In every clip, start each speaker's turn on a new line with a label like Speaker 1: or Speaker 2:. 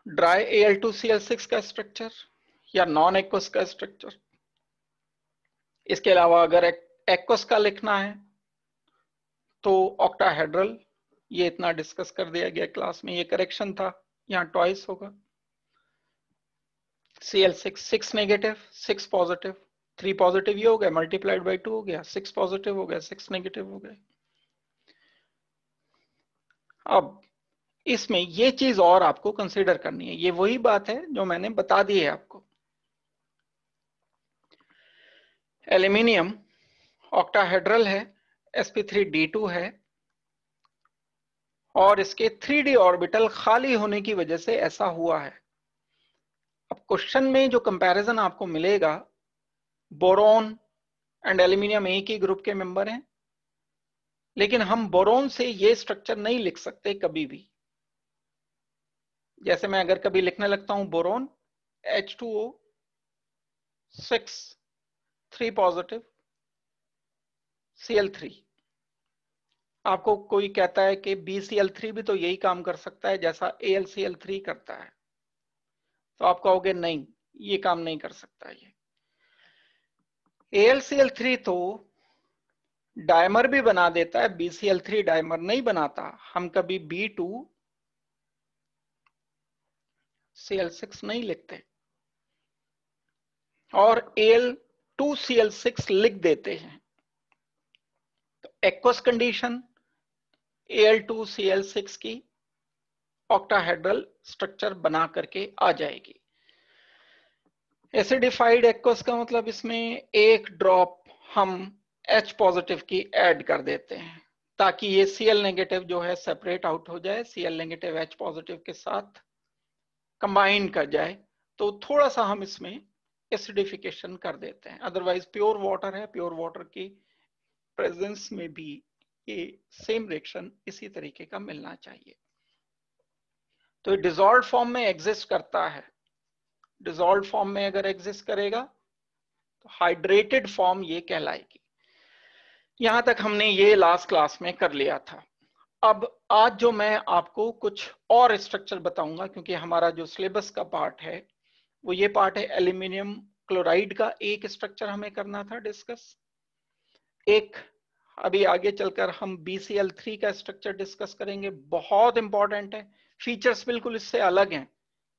Speaker 1: Dry Al2Cl6 का structure या non aqueous का स्ट्रक्चर। इसके अलावा अगर एक्वस का लिखना है तो ऑक्टाहेड्रल, ये इतना डिस्कस कर दिया गया क्लास में, ये करेक्शन था, यहाँ ट्वाइस होगा। Cl6 6 नेगेटिव 6 पॉजिटिव, 3 पॉजिटिव ये हो गया, मल्टीप्लाइड बाई 2 हो गया, 6 पॉजिटिव हो गया, 6 नेगेटिव हो गए। अब इसमें ये चीज और आपको कंसीडर करनी है, ये वही बात है जो मैंने बता दी है आपको। एल्यूमिनियम ऑक्टाहेड्रल है, sp3d2 है, और इसके 3d ऑर्बिटल खाली होने की वजह से ऐसा हुआ है। अब क्वेश्चन में जो कंपैरिजन आपको मिलेगा, बोरोन एंड एल्यूमिनियम एक ही ग्रुप के मेंबर हैं, लेकिन हम बोरोन से ये स्ट्रक्चर नहीं लिख सकते कभी भी। जैसे मैं अगर कभी लिखने लगता हूं बोरोन H2O 6 3 पॉजिटिव Cl3, आपको कोई कहता है कि BCl3 भी तो यही काम कर सकता है जैसा AlCl3 करता है, तो आप कहोगे नहीं, ये काम नहीं कर सकता। ये AlCl3 तो डायमर भी बना देता है, BCl3 डायमर नहीं बनाता। हम कभी B2Cl6 नहीं लिखते और Al2Cl6 लिख देते हैं। तो एक्वस कंडीशन Al2Cl6 की ऑक्टाहेड्रल स्ट्रक्चर बना करके आ जाएगी। एसिडिफाइड एक्वस का मतलब इसमें एक ड्रॉप हम H पॉजिटिव की ऐड कर देते हैं ताकि ये Cl नेगेटिव जो है सेपरेट आउट हो जाए, Cl नेगेटिव H पॉजिटिव के साथ कंबाइन कर जाए, तो थोड़ा सा हम इसमें एसिडिफिकेशन कर देते हैं। अदरवाइज प्योर वाटर है, प्योर वाटर की प्रेजेंस में भी ये सेम रिएक्शन इसी तरीके का मिलना चाहिए। तो ये डिसॉल्व फॉर्म में एग्जिस्ट करता है। डिसॉल्व फॉर्म में अगर एग्जिस्ट करेगा तो हाइड्रेटेड फॉर्म ये कहलाएगी। यहां तक हमने ये लास्ट क्लास में कर लिया था। अब आज जो मैं आपको कुछ और स्ट्रक्चर बताऊंगा, क्योंकि हमारा जो सिलेबस का पार्ट है वो ये पार्ट है, एल्यूमिनियम क्लोराइड का एक स्ट्रक्चर हमें करना था डिस्कस। एक अभी आगे चलकर हम BCl3 का स्ट्रक्चर डिस्कस करेंगे, बहुत इंपॉर्टेंट है। फीचर्स बिल्कुल इससे अलग हैं।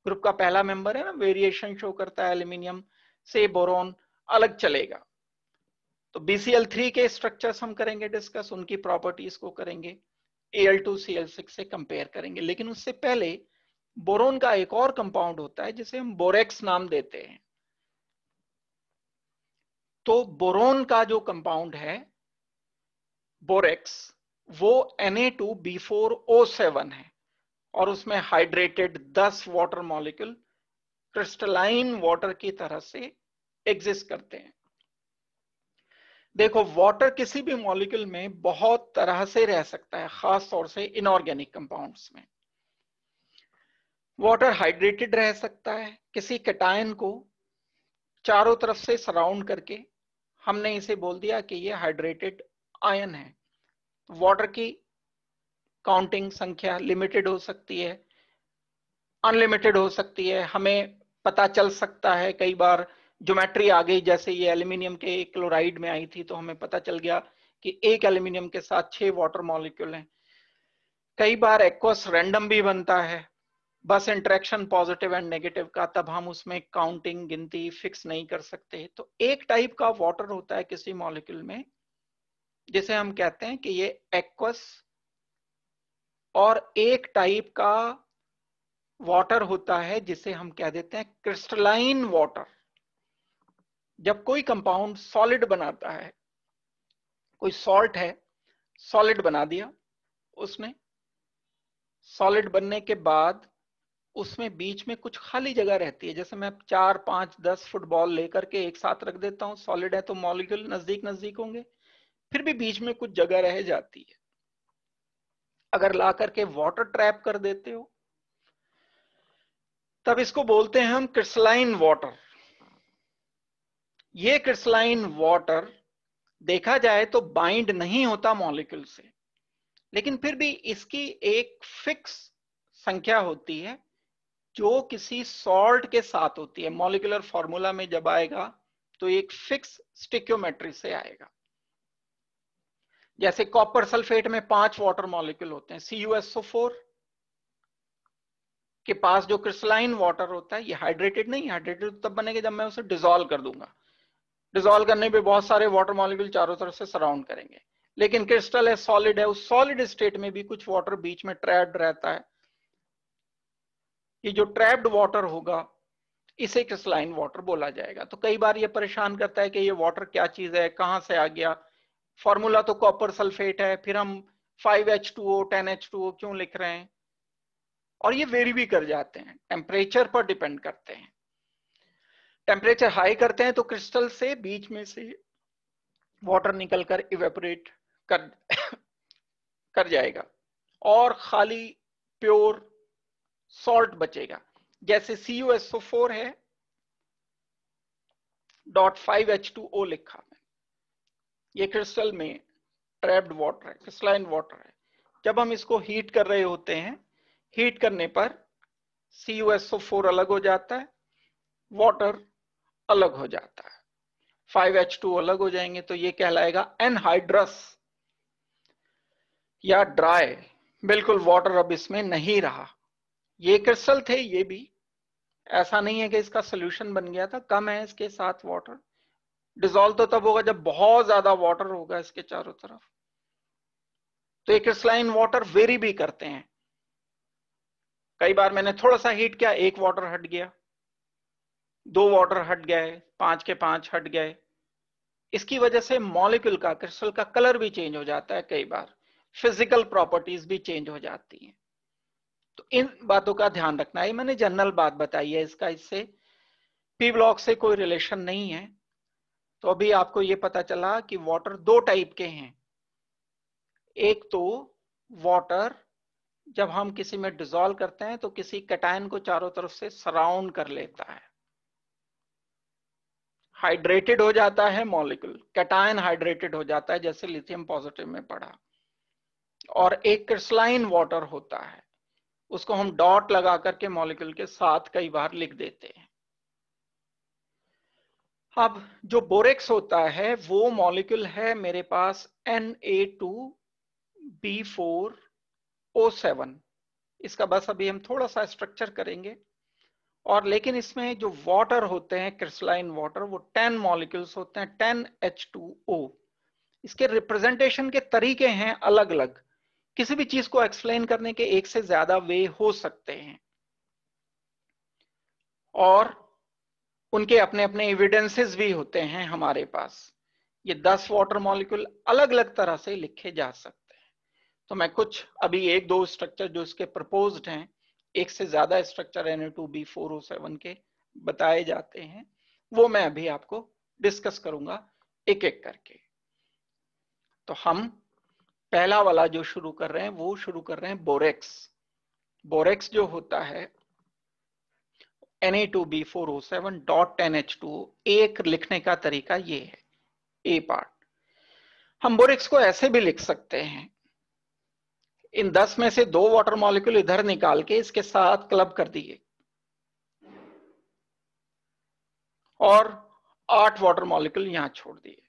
Speaker 1: ग्रुप का पहला मेंबर है ना, वेरिएशन शो करता है, एल्यूमिनियम से बोरोन अलग चलेगा। तो BCl3 के स्ट्रक्चर्स हम करेंगे डिस्कस, उनकी प्रॉपर्टीज को करेंगे, Al2Cl6 से कंपेयर करेंगे। लेकिन उससे पहले बोरोन का एक और कंपाउंड होता है जिसे हम बोरेक्स नाम देते हैं। तो बोरोन का जो कंपाउंड है बोरेक्स, वो Na2B4O7 है और उसमें hydrated 10 water molecule crystalline water की तरह से एग्जिस्ट करते हैं। देखो, वाटर किसी भी मॉलिक्यूल में बहुत तरह से रह सकता है, खास तौर से इनऑर्गेनिक कंपाउंड्स में। वाटर हाइड्रेटेड रह सकता है, किसी कैटायन को चारों तरफ से सराउंड करके हमने इसे बोल दिया कि ये हाइड्रेटेड आयन है। वाटर की काउंटिंग संख्या लिमिटेड हो सकती है, अनलिमिटेड हो सकती है। हमें पता चल सकता है कई बार ज्योमेट्री आ गई, जैसे ये एल्यूमिनियम के क्लोराइड में आई थी, तो हमें पता चल गया कि एक एल्यूमिनियम के साथ 6 वाटर मॉलिक्यूल हैं। कई बार एक्वस रैंडम भी बनता है, बस इंटरेक्शन पॉजिटिव एंड नेगेटिव का, तब हम उसमें काउंटिंग गिनती फिक्स नहीं कर सकते। तो एक टाइप का वाटर होता है किसी मॉलिक्यूल में जिसे हम कहते हैं कि ये एक्वस, और एक टाइप का वाटर होता है जिसे हम कह देते हैं क्रिस्टलाइन वाटर। जब कोई कंपाउंड सॉलिड बनाता है, कोई सॉल्ट है, सॉलिड बना दिया उसने, सॉलिड बनने के बाद उसमें बीच में कुछ खाली जगह रहती है। जैसे मैं 4 5 10 फुटबॉल लेकर के एक साथ रख देता हूं, सॉलिड है तो मॉलिक्यूल नजदीक नजदीक होंगे, फिर भी बीच में कुछ जगह रह जाती है। अगर ला करके वाटर ट्रैप कर देते हो तब इसको बोलते हैं हम क्रिस्टलाइन वाटर। ये क्रिस्टलाइन वाटर देखा जाए तो बाइंड नहीं होता मॉलिक्यूल से, लेकिन फिर भी इसकी एक फिक्स संख्या होती है जो किसी सॉल्ट के साथ होती है, मॉलिक्यूलर फॉर्मूला में जब आएगा तो एक फिक्स स्टिक्योमेट्री से आएगा। जैसे कॉपर सल्फेट में 5 वाटर मॉलिक्यूल होते हैं, CuSO4 के पास जो क्रिस्टलाइन वाटर होता है, ये हाइड्रेटेड नहीं, हाइड्रेटेड तब बनेगा जब मैं उसे डिसॉल्व कर दूंगा। डिसॉल्व करने पे बहुत सारे वाटर मॉलिक्यूल चारों तरफ से सराउंड करेंगे, लेकिन क्रिस्टल है, सॉलिड है, उस सॉलिड स्टेट में भी कुछ वाटर बीच में ट्रैप्ड रहता है। ये जो ट्रैप्ड वाटर होगा इसे क्रिस्टलाइन वाटर बोला जाएगा। तो कई बार ये परेशान करता है कि ये वाटर क्या चीज है, कहां से आ गया, फॉर्मूला तो कॉपर सल्फेट है, फिर हम 5H2O 10H2O क्यों लिख रहे हैं। और ये वेरी भी कर जाते हैं, टेम्परेचर पर डिपेंड करते हैं। टेम्परेचर हाई करते हैं तो क्रिस्टल से बीच में से वाटर निकलकर इवेपोरेट कर कर जाएगा और खाली प्योर सॉल्ट बचेगा। जैसे CuSO4 है, .5H2O लिखा है, ये क्रिस्टल में ट्रैप्ड वाटर है, क्रिस्टलाइन वाटर है। जब हम इसको हीट कर रहे होते हैं, हीट करने पर CuSO4 अलग हो जाता है, वाटर अलग हो जाता है, 5H2O अलग हो जाएंगे, तो ये कहलाएगा एनहाइड्रस या ड्राई। बिल्कुल वाटर अब इसमें नहीं रहा। ये क्रिस्टल थे, ये भी ऐसा नहीं है कि इसका सोल्यूशन बन गया था, कम है इसके साथ वाटर। डिसॉल्व तो तब होगा जब बहुत ज्यादा वाटर होगा इसके चारों तरफ। तो ये क्रिस्टलाइन वाटर वेरी भी करते हैं। कई बार मैंने थोड़ा सा हीट किया, 1 वाटर हट गया, 2 वाटर हट गए, 5 के 5 हट गए। इसकी वजह से मॉलिक्यूल का, क्रिस्टल का कलर भी चेंज हो जाता है, कई बार फिजिकल प्रॉपर्टीज भी चेंज हो जाती हैं। तो इन बातों का ध्यान रखना है। मैंने जनरल बात बताई है, इसका इससे पी ब्लॉक से कोई रिलेशन नहीं है। तो अभी आपको ये पता चला कि वाटर 2 टाइप के हैं। एक तो वाटर जब हम किसी में डिसॉल्व करते हैं तो किसी कैटायन को चारों तरफ से सराउंड कर लेता है, हाइड्रेटेड हो जाता है मॉलिक्यूल, कैटायन हाइड्रेटेड हो जाता है, जैसे लिथियम पॉजिटिव में पढ़ा। और एक क्रिस्टलाइन वाटर होता है, उसको हम डॉट लगा करके मॉलिक्यूल के साथ कई बार लिख देते हैं। अब जो बोरेक्स होता है वो मॉलिक्यूल है मेरे पास Na2B4O7। इसका बस अभी हम थोड़ा सा स्ट्रक्चर करेंगे। और लेकिन इसमें जो वाटर होते हैं, क्रिस्टलाइन वाटर, वो 10 मॉलिक्यूल्स होते हैं, 10H2O। इसके रिप्रेजेंटेशन के तरीके हैं अलग अलग। किसी भी चीज को एक्सप्लेन करने के एक से ज्यादा वे हो सकते हैं और उनके अपने अपने एविडेंसेस भी होते हैं हमारे पास। ये 10 वाटर मॉलिक्यूल अलग अलग तरह से लिखे जा सकते हैं। तो मैं कुछ अभी 1-2 स्ट्रक्चर जो इसके प्रपोज्ड हैं, एक से ज्यादा स्ट्रक्चर Na2B4O7 के बताए जाते हैं, वो मैं अभी आपको डिस्कस करूंगा एक एक करके। तो हम पहला वाला जो शुरू कर रहे हैं वो शुरू कर रहे हैं बोरेक्स। बोरेक्स जो होता है Na2B4O7.10H2O। एक लिखने का तरीका ये है, ए पार्ट। हम बोरेक्स को ऐसे भी लिख सकते हैं, इन 10 में से 2 वाटर मॉलिक्यूल इधर निकाल के इसके साथ क्लब कर दिए और 8 वाटर मॉलिक्यूल यहां छोड़ दिए।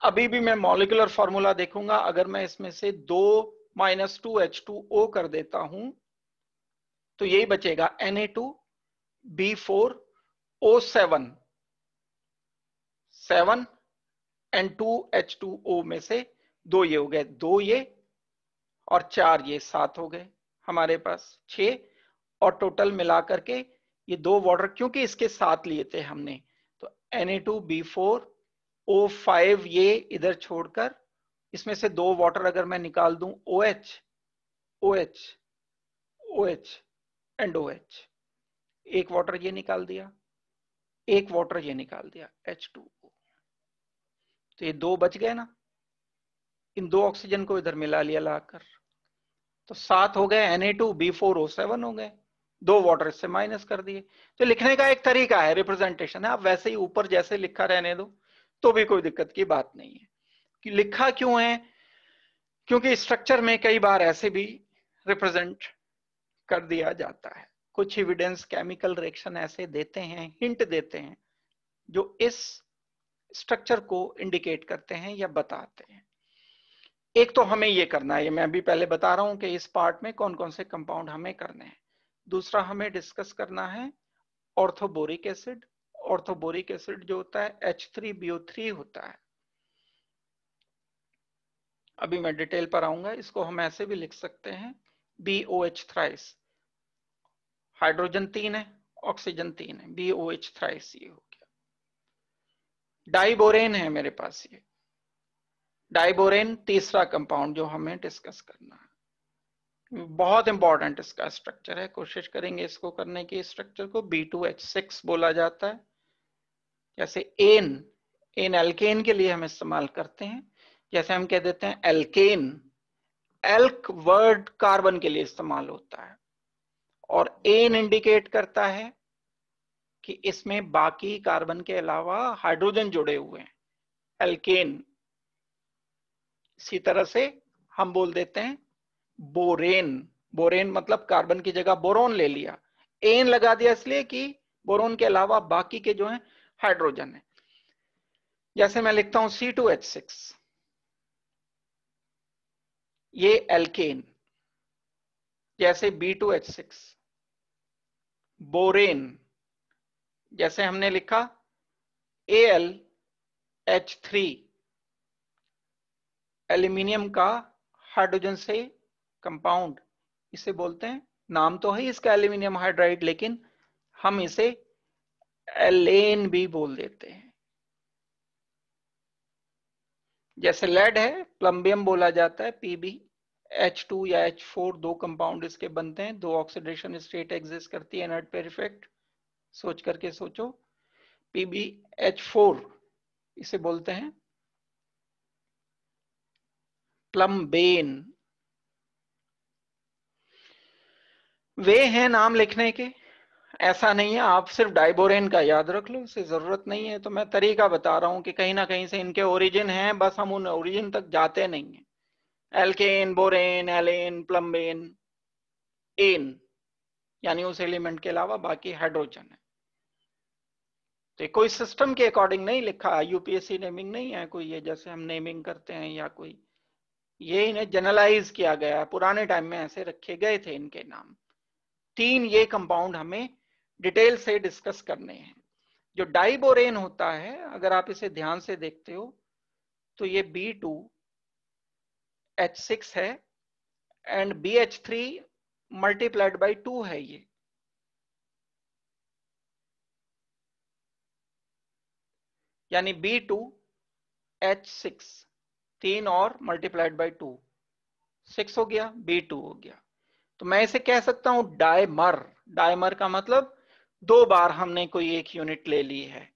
Speaker 1: अभी भी मैं मॉलिक्यूलर फॉर्मूला देखूंगा, अगर मैं इसमें से 2-2H2O कर देता हूं तो यही बचेगा Na2B4O7। 7 and 2H2O में से 2 ये हो गए, 2 ये और 4 ये, 7 हो गए हमारे पास, 6। और टोटल मिलाकर के ये 2 वाटर क्योंकि इसके साथ लिए थे हमने, तो Na2B4O5 ये इधर छोड़कर इसमें से 2 वाटर अगर मैं निकाल दूं, OH OH OH and OH, एक वाटर ये निकाल दिया, एक वाटर ये निकाल दिया, H2O। तो ये 2 बच गए ना, इन 2 ऑक्सीजन को इधर मिला लिया लाकर, तो 7 हो गए, Na2B4O7 हो गए, 2 वाटर इससे माइनस कर दिए। तो लिखने का एक तरीका है, रिप्रेजेंटेशन है, आप वैसे ही ऊपर जैसे लिखा रहने दो तो भी कोई दिक्कत की बात नहीं है। कि लिखा क्यों है, क्योंकि स्ट्रक्चर में कई बार ऐसे भी रिप्रेजेंट कर दिया जाता है, कुछ एविडेंस केमिकल रिएक्शन ऐसे देते हैं, हिंट देते हैं, जो इस स्ट्रक्चर को इंडिकेट करते हैं या बताते हैं। एक तो हमें ये करना है, मैं अभी पहले बता रहा हूं कि इस पार्ट में कौन कौन से कंपाउंड हमें करने हैं। दूसरा हमें डिस्कस करना है ऑर्थोबोरिक एसिड। ऑर्थोबोरिक एसिड जो होता है H3BO3 होता है। अभी मैं डिटेल पर आऊंगा। इसको हम ऐसे भी लिख सकते हैं BOH थ्राइस। हाइड्रोजन 3 है, ऑक्सीजन 3 है, BOH थ्राइस ये हो गया। डाइबोरेन है मेरे पास, ये डाइबोरेन तीसरा कंपाउंड जो हमें डिस्कस करना है। बहुत इंपॉर्टेंट इसका स्ट्रक्चर है, कोशिश करेंगे इसको करने की। स्ट्रक्चर को B2H6 बोला जाता है। जैसे एन एल्केन के लिए हम इस्तेमाल करते हैं। जैसे हम कह देते हैं एल्केन, एल्क वर्ड कार्बन के लिए इस्तेमाल होता है, और एन इंडिकेट करता है कि इसमें बाकी कार्बन के अलावा हाइड्रोजन जुड़े हुए हैं, एल्केन। इसी तरह से हम बोल देते हैं बोरेन। बोरेन मतलब कार्बन की जगह बोरोन ले लिया, एन लगा दिया इसलिए कि बोरोन के अलावा बाकी के जो हैं हाइड्रोजन है। जैसे मैं लिखता हूं C2H6, ये एल्केन। जैसे B2H6, बोरेन। जैसे हमने लिखा AlH3, एल्यूमिनियम का हाइड्रोजन से कंपाउंड, इसे बोलते हैं, नाम तो है इसका एल्यूमिनियम हाइड्राइड, लेकिन हम इसे एलेन भी बोल देते हैं। जैसे लेड है, प्लम्बियम बोला जाता है, PbH2 या H4, दो कंपाउंड इसके बनते हैं, दो ऑक्सीडेशन स्टेट एग्जिस्ट करती है इनर्ट पेयर इफेक्ट। सोच करके सोचो, PbH4 इसे बोलते हैं प्लम्बेन। वे हैं नाम लिखने के, ऐसा नहीं है आप सिर्फ डाइबोरेन का याद रख लो, इसे जरूरत नहीं है। तो मैं तरीका बता रहा हूं कि कहीं ना कहीं से इनके ओरिजिन हैं, बस हम उन ओरिजिन तक जाते नहीं है। एल्केन, बोरेन, एलेन, प्लम्बेन, एन, यानी उस एलिमेंट के अलावा बाकी हाइड्रोजन है। तो कोई सिस्टम के अकॉर्डिंग नहीं लिखा, यूपीएससी नेमिंग नहीं है कोई, ये जैसे हम नेमिंग करते हैं या कोई, ये इन्हें जनरलाइज किया गया। पुराने टाइम में ऐसे रखे गए थे इनके नाम। तीन ये कंपाउंड हमें डिटेल से डिस्कस करने हैं। जो डाइबोरेन होता है, अगर आप इसे ध्यान से देखते हो तो ये B2H6 है एंड BH3 मल्टीप्लाइड बाई 2 है ये। यानी B2H6 3 और मल्टीप्लाइड बाई 2 6 हो गया, B2 हो गया। तो मैं इसे कह सकता हूं डाइमर। डाइमर का मतलब दो बार हमने कोई एक यूनिट ले ली है।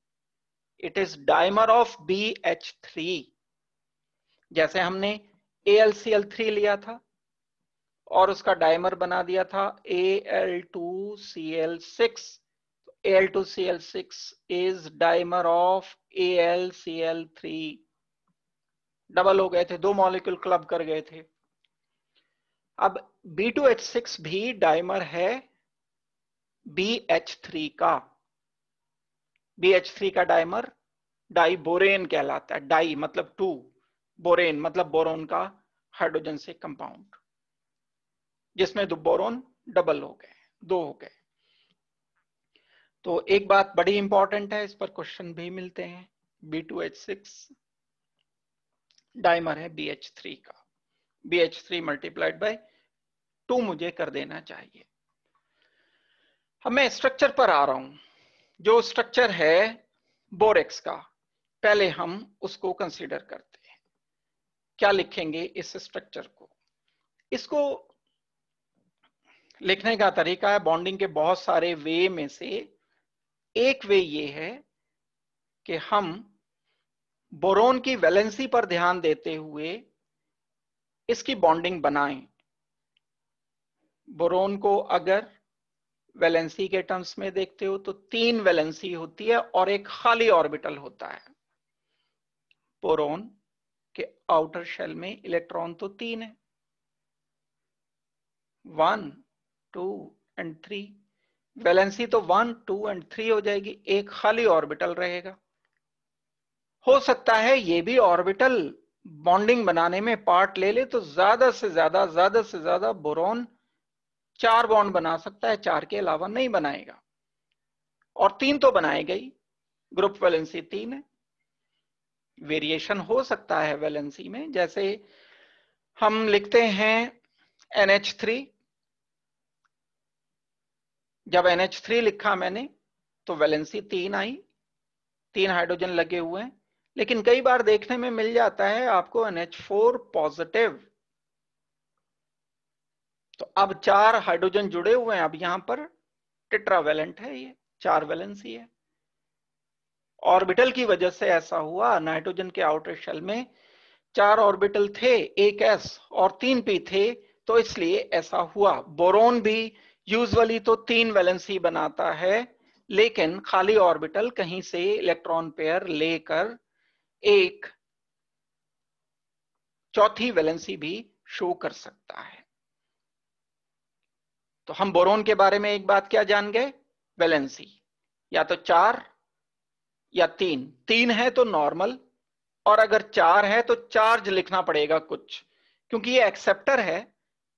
Speaker 1: It is dimer of BH3। जैसे हमने AlCl3 लिया था और उसका डाइमर बना दिया था Al2Cl6। Al2Cl6 is dimer of AlCl3। Double हो गए थे, दो मॉलिक्यूल क्लब कर गए थे। अब B2H6 भी डाइमर है BH3 का। BH3 का डाइमर डाइबोरेन कहलाता है। डाई मतलब टू, बोरेन मतलब बोरोन का हाइड्रोजन से कंपाउंड, जिसमें दो बोरोन डबल हो गए, दो हो गए। तो एक बात बड़ी इंपॉर्टेंट है, इस पर क्वेश्चन भी मिलते हैं। B2H6 डाइमर है BH3 का। BH3 मल्टीप्लाइड बाय 2 मुझे कर देना चाहिए। अब मैं स्ट्रक्चर पर आ रहा हूं। जो स्ट्रक्चर है बोरेक्स का, पहले हम उसको कंसीडर करते हैं। क्या लिखेंगे इस स्ट्रक्चर को? इसको लिखने का तरीका है, बॉन्डिंग के बहुत सारे वे में से एक वे ये है कि हम बोरोन की वैलेंसी पर ध्यान देते हुए इसकी बॉन्डिंग बनाएं। बोरोन को अगर वैलेंसी के टर्म्स में देखते हो तो 3 वैलेंसी होती है और एक खाली ऑर्बिटल होता है। बोरोन के आउटर शेल में इलेक्ट्रॉन तो 3 है, 1, 2 एंड 3। वैलेंसी तो 1, 2 एंड 3 हो जाएगी, एक खाली ऑर्बिटल रहेगा। हो सकता है ये भी ऑर्बिटल बॉन्डिंग बनाने में पार्ट ले ले, तो ज्यादा से ज्यादा बोरॉन 4 बॉन्ड बना सकता है, 4 के अलावा नहीं बनाएगा। और 3 तो बनाएगा ही, ग्रुप वैलेंसी 3 है। वेरिएशन हो सकता है वैलेंसी में, जैसे हम लिखते हैं NH3, जब NH3 लिखा मैंने तो वैलेंसी 3 आई, 3 हाइड्रोजन लगे हुए हैं। लेकिन कई बार देखने में मिल जाता है आपको NH4 पॉजिटिव, तो अब 4 हाइड्रोजन जुड़े हुए हैं, अब यहां पर टेट्रावैलेंट है, ये 4 वैलेंसी है। ऑर्बिटल की वजह से ऐसा हुआ, नाइट्रोजन के आउटर शेल में 4 ऑर्बिटल थे, एक s और 3 p थे, तो इसलिए ऐसा हुआ। बोरोन भी यूजुअली तो 3 वैलेंसी बनाता है, लेकिन खाली ऑर्बिटल कहीं से इलेक्ट्रॉन पेयर लेकर एक चौथी वैलेंसी भी शो कर सकता है। तो हम बोरोन के बारे में एक बात क्या जान गए, वैलेंसी या तो 4 या 3, 3 है तो नॉर्मल, और अगर 4 है तो चार्ज लिखना पड़ेगा कुछ, क्योंकि ये एक्सेप्टर है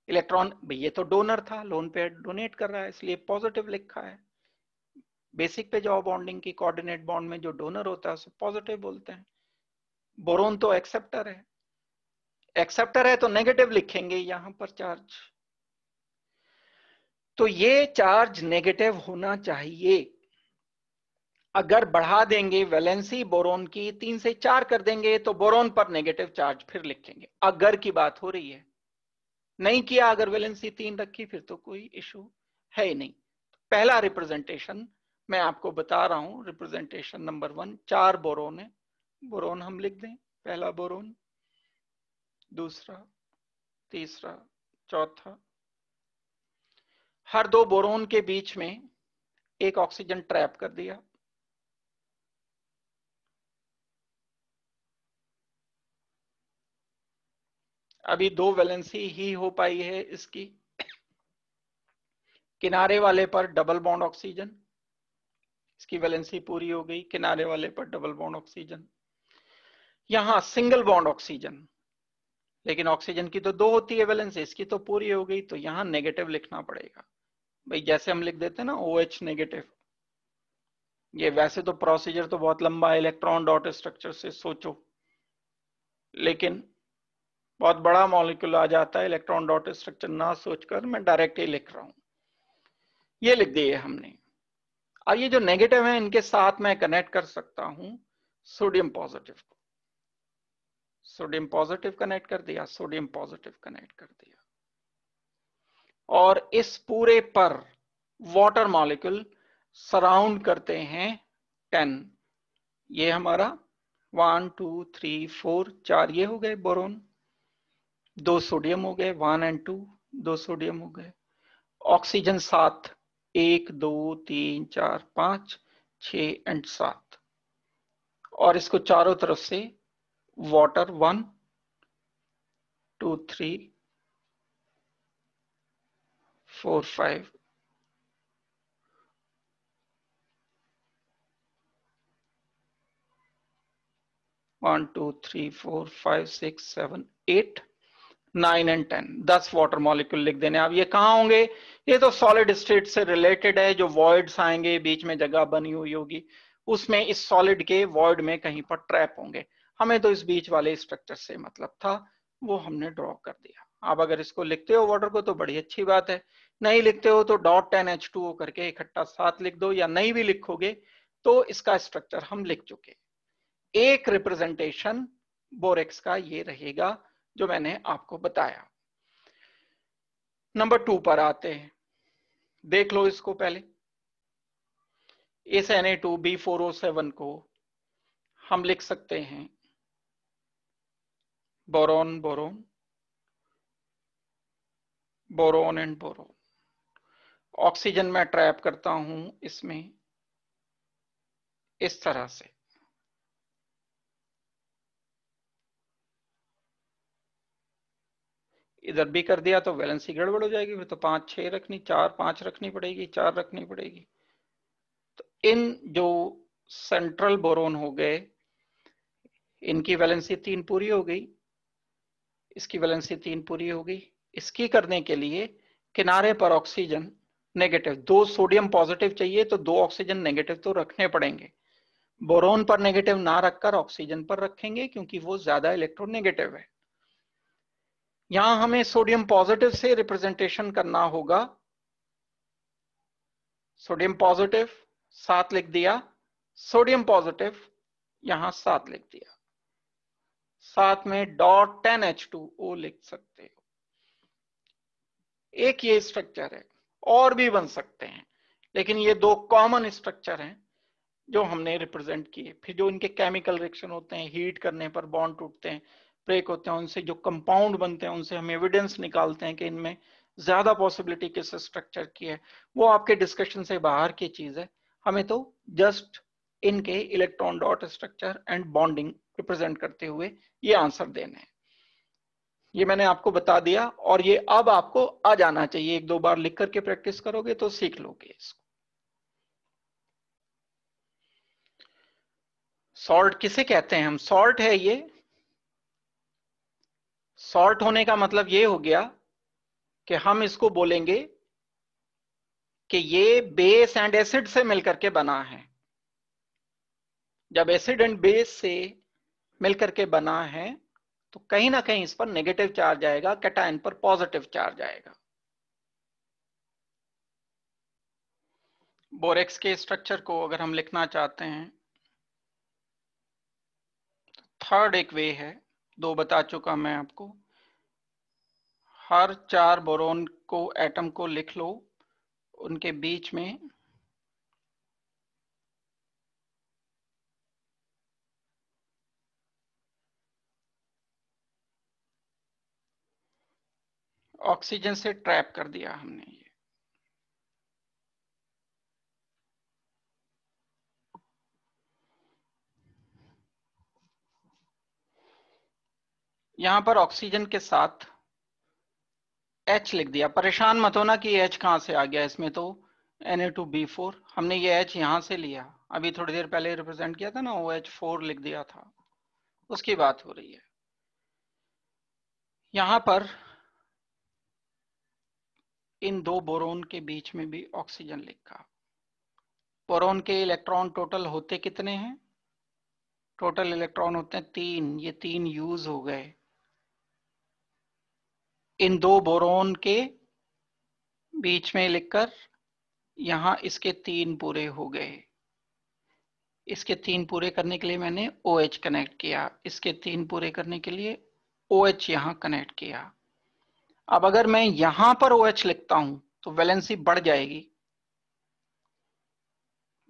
Speaker 1: इलेक्ट्रॉन, ये तो डोनर था, लोन पेयर डोनेट कर रहा है, इसलिए पॉजिटिव लिखा है। बेसिक पे जाओ, बॉन्डिंग की कोऑर्डिनेट बॉन्ड में जो डोनर होता है उसे पॉजिटिव बोलते हैं। बोरोन तो एक्सेप्टर है, एक्सेप्टर है तो नेगेटिव लिखेंगे यहां पर चार्ज। तो ये चार्ज नेगेटिव होना चाहिए। अगर बढ़ा देंगे वैलेंसी बोरोन की 3 से 4 कर देंगे तो बोरोन पर नेगेटिव चार्ज फिर लिखेंगे, अगर की बात हो रही है। नहीं किया, अगर वैलेंसी 3 रखी फिर तो कोई इशू है ही नहीं। पहला रिप्रेजेंटेशन मैं आपको बता रहा हूं, रिप्रेजेंटेशन नंबर 1, 4 बोरोन है, बोरोन हम लिख दें, पहला बोरोन, दूसरा, तीसरा, चौथा। हर 2 बोरोन के बीच में एक ऑक्सीजन ट्रैप कर दिया। अभी 2 वैलेंसी ही हो पाई है इसकी। किनारे वाले पर डबल बॉन्ड ऑक्सीजन, इसकी वैलेंसी पूरी हो गई, किनारे वाले पर डबल बॉन्ड ऑक्सीजन। यहां सिंगल बॉन्ड ऑक्सीजन, लेकिन ऑक्सीजन की तो 2 होती है वैलेंसी, इसकी तो पूरी हो गई, तो यहां नेगेटिव लिखना पड़ेगा भाई, जैसे हम लिख देते हैं ना OH नेगेटिव। ये वैसे तो प्रोसीजर तो बहुत लंबा है, इलेक्ट्रॉन डॉट स्ट्रक्चर से सोचो, लेकिन बहुत बड़ा मॉलिक्यूल आ जाता है, इलेक्ट्रॉन डॉट स्ट्रक्चर ना सोचकर मैं डायरेक्ट ही लिख रहा हूं। ये लिख दिए हमने। अब ये जो नेगेटिव है इनके साथ मैं कनेक्ट कर सकता हूं सोडियम पॉजिटिव को, सोडियम पॉजिटिव कनेक्ट कर दिया, सोडियम पॉजिटिव कनेक्ट कर दिया, और इस पूरे पर वाटर मॉलिक्यूल सराउंड करते हैं 10। ये हमारा 1 2 3 4 4 ये हो गए बोरोन, 2 सोडियम हो गए, 1 एंड 2, 2 सोडियम हो गए। ऑक्सीजन 7, 1 2 3 4 5 6 एंड 7, और इसको चारों तरफ से वाटर 1 2 3 4 5 1 2 3 4 5 6 7 8 9 एंड 10, 10 वाटर मॉलिक्यूल लिख देने। अब ये कहाँ होंगे, ये तो सॉलिड स्टेट से रिलेटेड है, जो वॉइड्स आएंगे बीच में जगह बनी हुई होगी, उसमें इस सॉलिड के वॉइड में कहीं पर ट्रैप होंगे। हमें तो इस बीच वाले स्ट्रक्चर से मतलब था, वो हमने ड्रॉ कर दिया। अब अगर इसको लिखते हो वाटर को तो बड़ी अच्छी बात है, नहीं लिखते हो तो .10H2O करके इकट्ठा साथ लिख दो, या नहीं भी लिखोगे तो इसका स्ट्रक्चर हम लिख चुके। एक रिप्रेजेंटेशन बोरेक्स का ये रहेगा जो मैंने आपको बताया। नंबर 2 पर आते हैं, देख लो इसको पहले। इस Na2B4O7 को हम लिख सकते हैं boron boron, boron and boron. Oxygen मैं ट्रैप करता हूं इसमें इस तरह से, इधर भी कर दिया तो वैलेंसी गड़बड़ हो जाएगी, फिर तो 5 6 रखनी, 4 5 रखनी पड़ेगी, 4 रखनी पड़ेगी। तो इन जो सेंट्रल बोरोन हो गए, इनकी वैलेंसी 3 पूरी हो गई, इसकी वैलेंसी 3 पूरी हो गई। इसकी करने के लिए किनारे पर ऑक्सीजन नेगेटिव, 2 सोडियम पॉजिटिव चाहिए तो 2 ऑक्सीजन नेगेटिव तो रखने पड़ेंगे। बोरोन पर नेगेटिव ना रखकर ऑक्सीजन पर रखेंगे क्योंकि वो ज्यादा इलेक्ट्रोनेगेटिव है। यहां हमें सोडियम पॉजिटिव से रिप्रेजेंटेशन करना होगा। सोडियम पॉजिटिव 7 लिख दिया, सोडियम पॉजिटिव यहां 7 लिख दिया, साथ में डॉट 10H2O लिख सकते हो। एक ये स्ट्रक्चर है, और भी बन सकते हैं, लेकिन ये 2 कॉमन स्ट्रक्चर हैं जो हमने रिप्रेजेंट किए। फिर जो इनके केमिकल रिएक्शन होते हैं, हीट करने पर बॉन्ड टूटते हैं, ब्रेक होते हैं, उनसे जो कंपाउंड बनते हैं, उनसे हम एविडेंस निकालते हैं कि इनमें ज्यादा पॉसिबिलिटी किस स्ट्रक्चर की है। वो आपके डिस्कशन से बाहर की चीज है, हमें तो जस्ट इनके electron dot structure and bonding represent करते हुए ये आंसर देने हैं। ये मैंने आपको बता दिया और ये अब आपको आ जाना चाहिए, 1 2 बार लिख करके प्रैक्टिस करोगे तो सीख लोगे इसको। सॉल्ट किसे कहते हैं हम? सॉल्ट है ये। सॉल्ट होने का मतलब ये हो गया कि हम इसको बोलेंगे कि ये बेस एंड एसिड से मिलकर के बना है। जब एसिड एंड बेस से मिलकर के बना है तो कहीं ना कहीं इस पर नेगेटिव चार्ज आएगा, कैटायन पर पॉजिटिव चार्ज आएगा। बोरेक्स के स्ट्रक्चर को अगर हम लिखना चाहते हैं, थर्ड एक वे है, 2 बता चुका मैं आपको। हर 4 बोरोन को एटम को लिख लो, उनके बीच में ऑक्सीजन से ट्रैप कर दिया हमने। ये यहां पर ऑक्सीजन के साथ H लिख दिया। परेशान मत होना कि H कहां से आ गया, इसमें तो Na2B4, हमने ये H यहां से लिया, अभी थोड़ी देर पहले रिप्रेजेंट किया था ना, OH4 लिख दिया था, उसकी बात हो रही है। यहां पर इन 2 बोरोन के बीच में भी ऑक्सीजन लिखा। बोरोन के इलेक्ट्रॉन टोटल होते कितने हैं? टोटल इलेक्ट्रॉन होते हैं 3, ये 3 यूज हो गए। इन 2 बोरोन के बीच में लिखकर यहां इसके 3 पूरे हो गए। इसके 3 पूरे करने के लिए मैंने OH कनेक्ट किया, इसके 3 पूरे करने के लिए OH यहां कनेक्ट किया। अब अगर मैं यहां पर OH लिखता हूं तो वैलेंसी बढ़ जाएगी।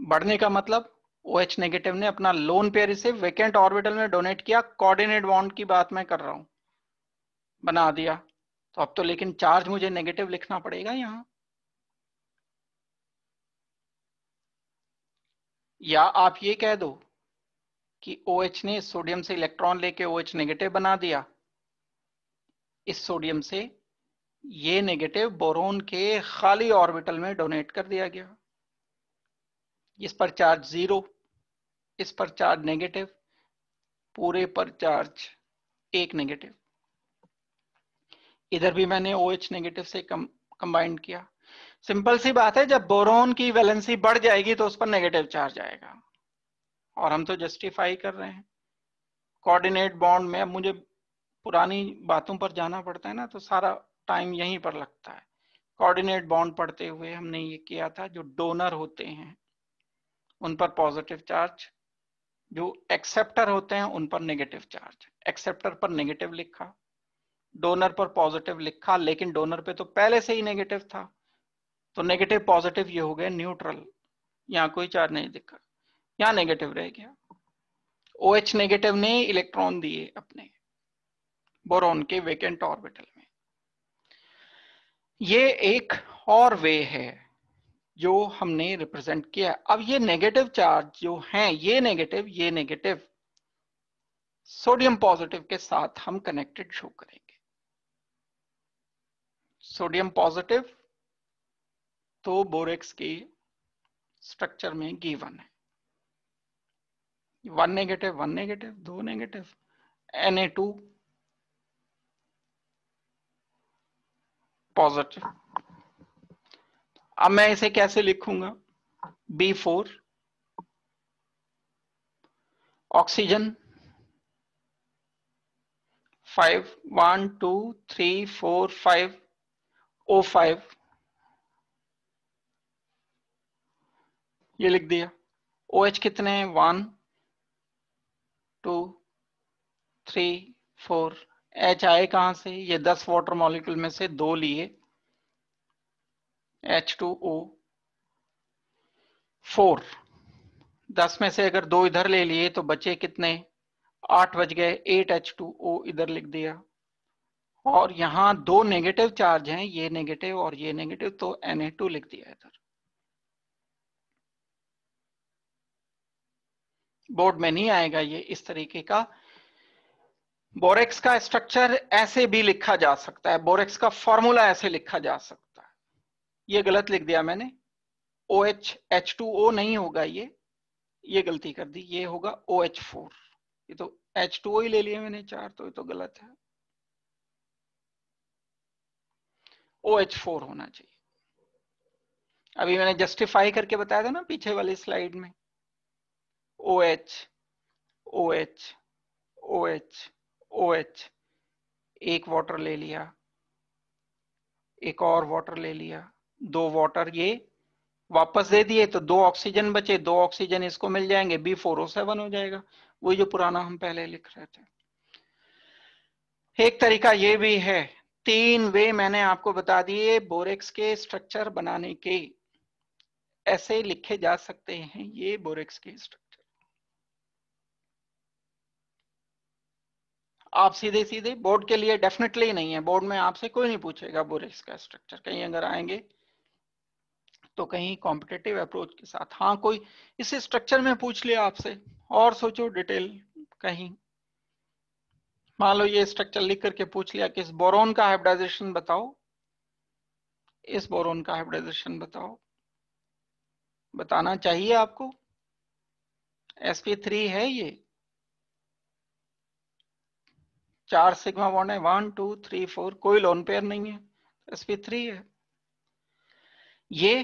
Speaker 1: बढ़ने का मतलब OH नेगेटिव ने अपना लोन पेयर इसे वेकेंट ऑर्बिटल में डोनेट किया, कोऑर्डिनेट बॉन्ड की बात मैं कर रहा हूं, बना दिया। तो अब तो लेकिन चार्ज मुझे नेगेटिव लिखना पड़ेगा यहां, या आप ये कह दो कि OH ने सोडियम से इलेक्ट्रॉन लेके OH नेगेटिव बना दिया, इस सोडियम से ये नेगेटिव बोरोन के खाली ऑर्बिटल में डोनेट कर दिया गया। इस पर चार्ज 0, इस पर चार्ज नेगेटिव, पूरे पर चार्ज 1 नेगेटिव। इधर भी मैंने OH नेगेटिव से कंबाइन किया। सिंपल सी बात है, जब बोरोन की वैलेंसी बढ़ जाएगी तो उस पर नेगेटिव चार्ज आएगा, और हम तो जस्टिफाई कर रहे हैं। कोऑर्डिनेट बॉन्ड में अब मुझे पुरानी बातों पर जाना पड़ता है ना, तो सारा टाइम यहीं पर लगता है। कोऑर्डिनेट बॉन्ड पढ़ते हुए हमने ये किया था, जो डोनर होते हैं उन पर पॉजिटिव चार्ज, जो एक्सेप्टर होते हैं उन पर नेगेटिव चार्ज। एक्सेप्टर पर नेगेटिव लिखा, डोनर पर पॉजिटिव लिखा, लेकिन डोनर पे तो पहले से ही नेगेटिव था, तो नेगेटिव पॉजिटिव ये हो गए न्यूट्रल, यहाँ कोई चार्ज नहीं दिखा, यहाँ नेगेटिव रह गया। OH नेगेटिव ने इलेक्ट्रॉन दिए अपने बोरोन के वेकेंट ऑर्बिटल में। ये एक और वे है जो हमने रिप्रेजेंट किया। अब ये नेगेटिव चार्ज जो हैं, ये नेगेटिव सोडियम पॉजिटिव के साथ हम कनेक्टेड शो करेंगे। सोडियम पॉजिटिव, तो बोरेक्स की स्ट्रक्चर में गिवन है 1 negative 1 negative 2 negative Na2 positive. अब मैं इसे कैसे लिखूंगा? B4 ऑक्सीजन 5 1 2 3 4 5 O5 ये लिख दिया। OH कितने हैं? 1 2 3 4। H आए कहां से? ये 10 वाटर मॉलिक्यूल में से 2 लिए, H2O 4। 10 में से अगर 2 इधर ले लिए तो बचे कितने? 8 बच गए। 8H2O इधर लिख दिया। और यहां 2 नेगेटिव चार्ज हैं, ये नेगेटिव और ये नेगेटिव, तो Na2 लिख दिया इधर। बोर्ड में नहीं आएगा ये इस तरीके का। बोरेक्स का स्ट्रक्चर ऐसे भी लिखा जा सकता है, बोरेक्स का फॉर्मूला ऐसे लिखा जा सकता है। ये गलत लिख दिया मैंने, OH H2O नहीं होगा, ये गलती कर दी, ये होगा OH4। ये तो H2O ही ले लिया मैंने 4, तो ये तो गलत है, OH4 होना चाहिए। अभी मैंने जस्टिफाई करके बताया था ना पीछे वाली स्लाइड में, OH OH OH OH, एक वाटर ले लिया, एक और वाटर ले लिया, 2 वाटर ये वापस दे दिए, तो 2 ऑक्सीजन बचे, 2 ऑक्सीजन इसको मिल जाएंगे, B4O7 हो जाएगा, वही जो पुराना हम पहले लिख रहे थे। एक तरीका ये भी है, 3 वे मैंने आपको बता दिए बोरेक्स के स्ट्रक्चर बनाने के, ऐसे लिखे जा सकते हैं ये बोरेक्स के स्ट्रक्चर। आप सीधे सीधे बोर्ड के लिए डेफिनेटली नहीं है, बोर्ड में आपसे कोई नहीं पूछेगा बोरेक्स का स्ट्रक्चर, कहीं अगर आएंगे तो कहीं कॉम्पिटेटिव अप्रोच के साथ, हाँ कोई इस स्ट्रक्चर में पूछ लिया आपसे, और सोचो डिटेल कहीं, मान लो ये स्ट्रक्चर लिख करके पूछ लिया कि इस बोरोन का हाइब्रिडाइजेशन बताओ, इस बोरोन का हाइब्रिडाइजेशन बताओ, बताना चाहिए आपको। sp3 है ये, 4 सिग्मा बॉन्ड है, 1 2 3 4, कोई लोन पेयर नहीं है, sp3 है। ये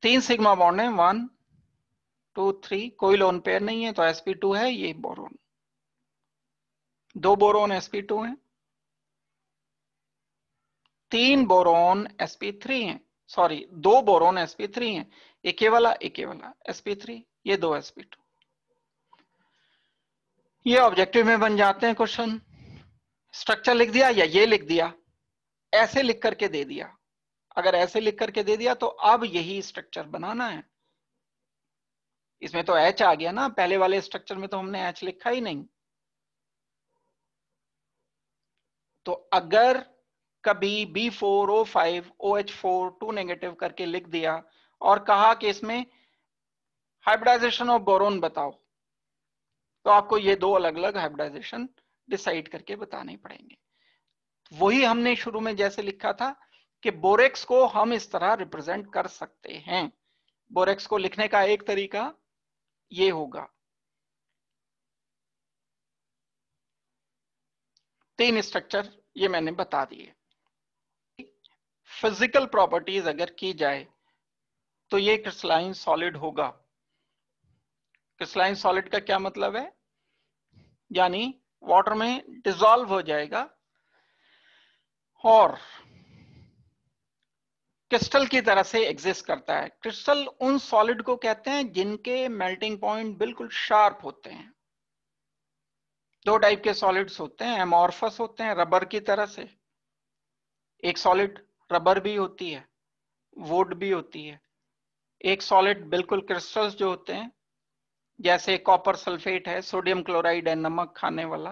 Speaker 1: 3 सिग्मा बॉन्ड है, 1 2 3, कोई लोन पेयर नहीं है, तो sp2 है ये बोरोन। 2 बोरोन sp2 है, 3 बोरोन sp3 हैं, सॉरी 2 बोरोन sp3 हैं, एक वाला sp3, ये 2 sp2। ये ऑब्जेक्टिव में बन जाते हैं क्वेश्चन। स्ट्रक्चर लिख दिया या ये लिख दिया, ऐसे लिख करके दे दिया, अगर ऐसे लिख करके दे दिया तो अब यही स्ट्रक्चर बनाना है। इसमें तो H आ गया ना, पहले वाले स्ट्रक्चर में तो हमने H लिखा ही नहीं। तो अगर कभी B4O5 OH4 2 नेगेटिव करके लिख दिया और कहा कि इसमें हाइब्रिडाइजेशन ऑफ बोरोन बताओ, तो आपको ये 2 अलग अलग हाइब्रिडाइजेशन डिसाइड करके बताने पड़ेंगे। वही हमने शुरू में जैसे लिखा था कि बोरेक्स को हम इस तरह रिप्रेजेंट कर सकते हैं। बोरेक्स को लिखने का एक तरीका ये होगा, 3 स्ट्रक्चर ये मैंने बता दिए। फिजिकल प्रॉपर्टीज अगर की जाए तो ये क्रिस्टलाइन सॉलिड होगा। क्रिस्टलाइन सॉलिड का क्या मतलब है? यानी वाटर में डिसॉल्व हो जाएगा और क्रिस्टल की तरह से एग्जिस्ट करता है। क्रिस्टल उन सॉलिड को कहते हैं जिनके मेल्टिंग पॉइंट बिल्कुल शार्प होते हैं। 2 टाइप के सॉलिड्स होते हैं, एमॉर्फस होते हैं रबर की तरह से, एक सॉलिड रबर भी होती है, वुड भी होती है। एक सॉलिड बिल्कुल क्रिस्टल्स जो होते हैं, जैसे कॉपर सल्फेट है, सोडियम क्लोराइड है, नमक खाने वाला,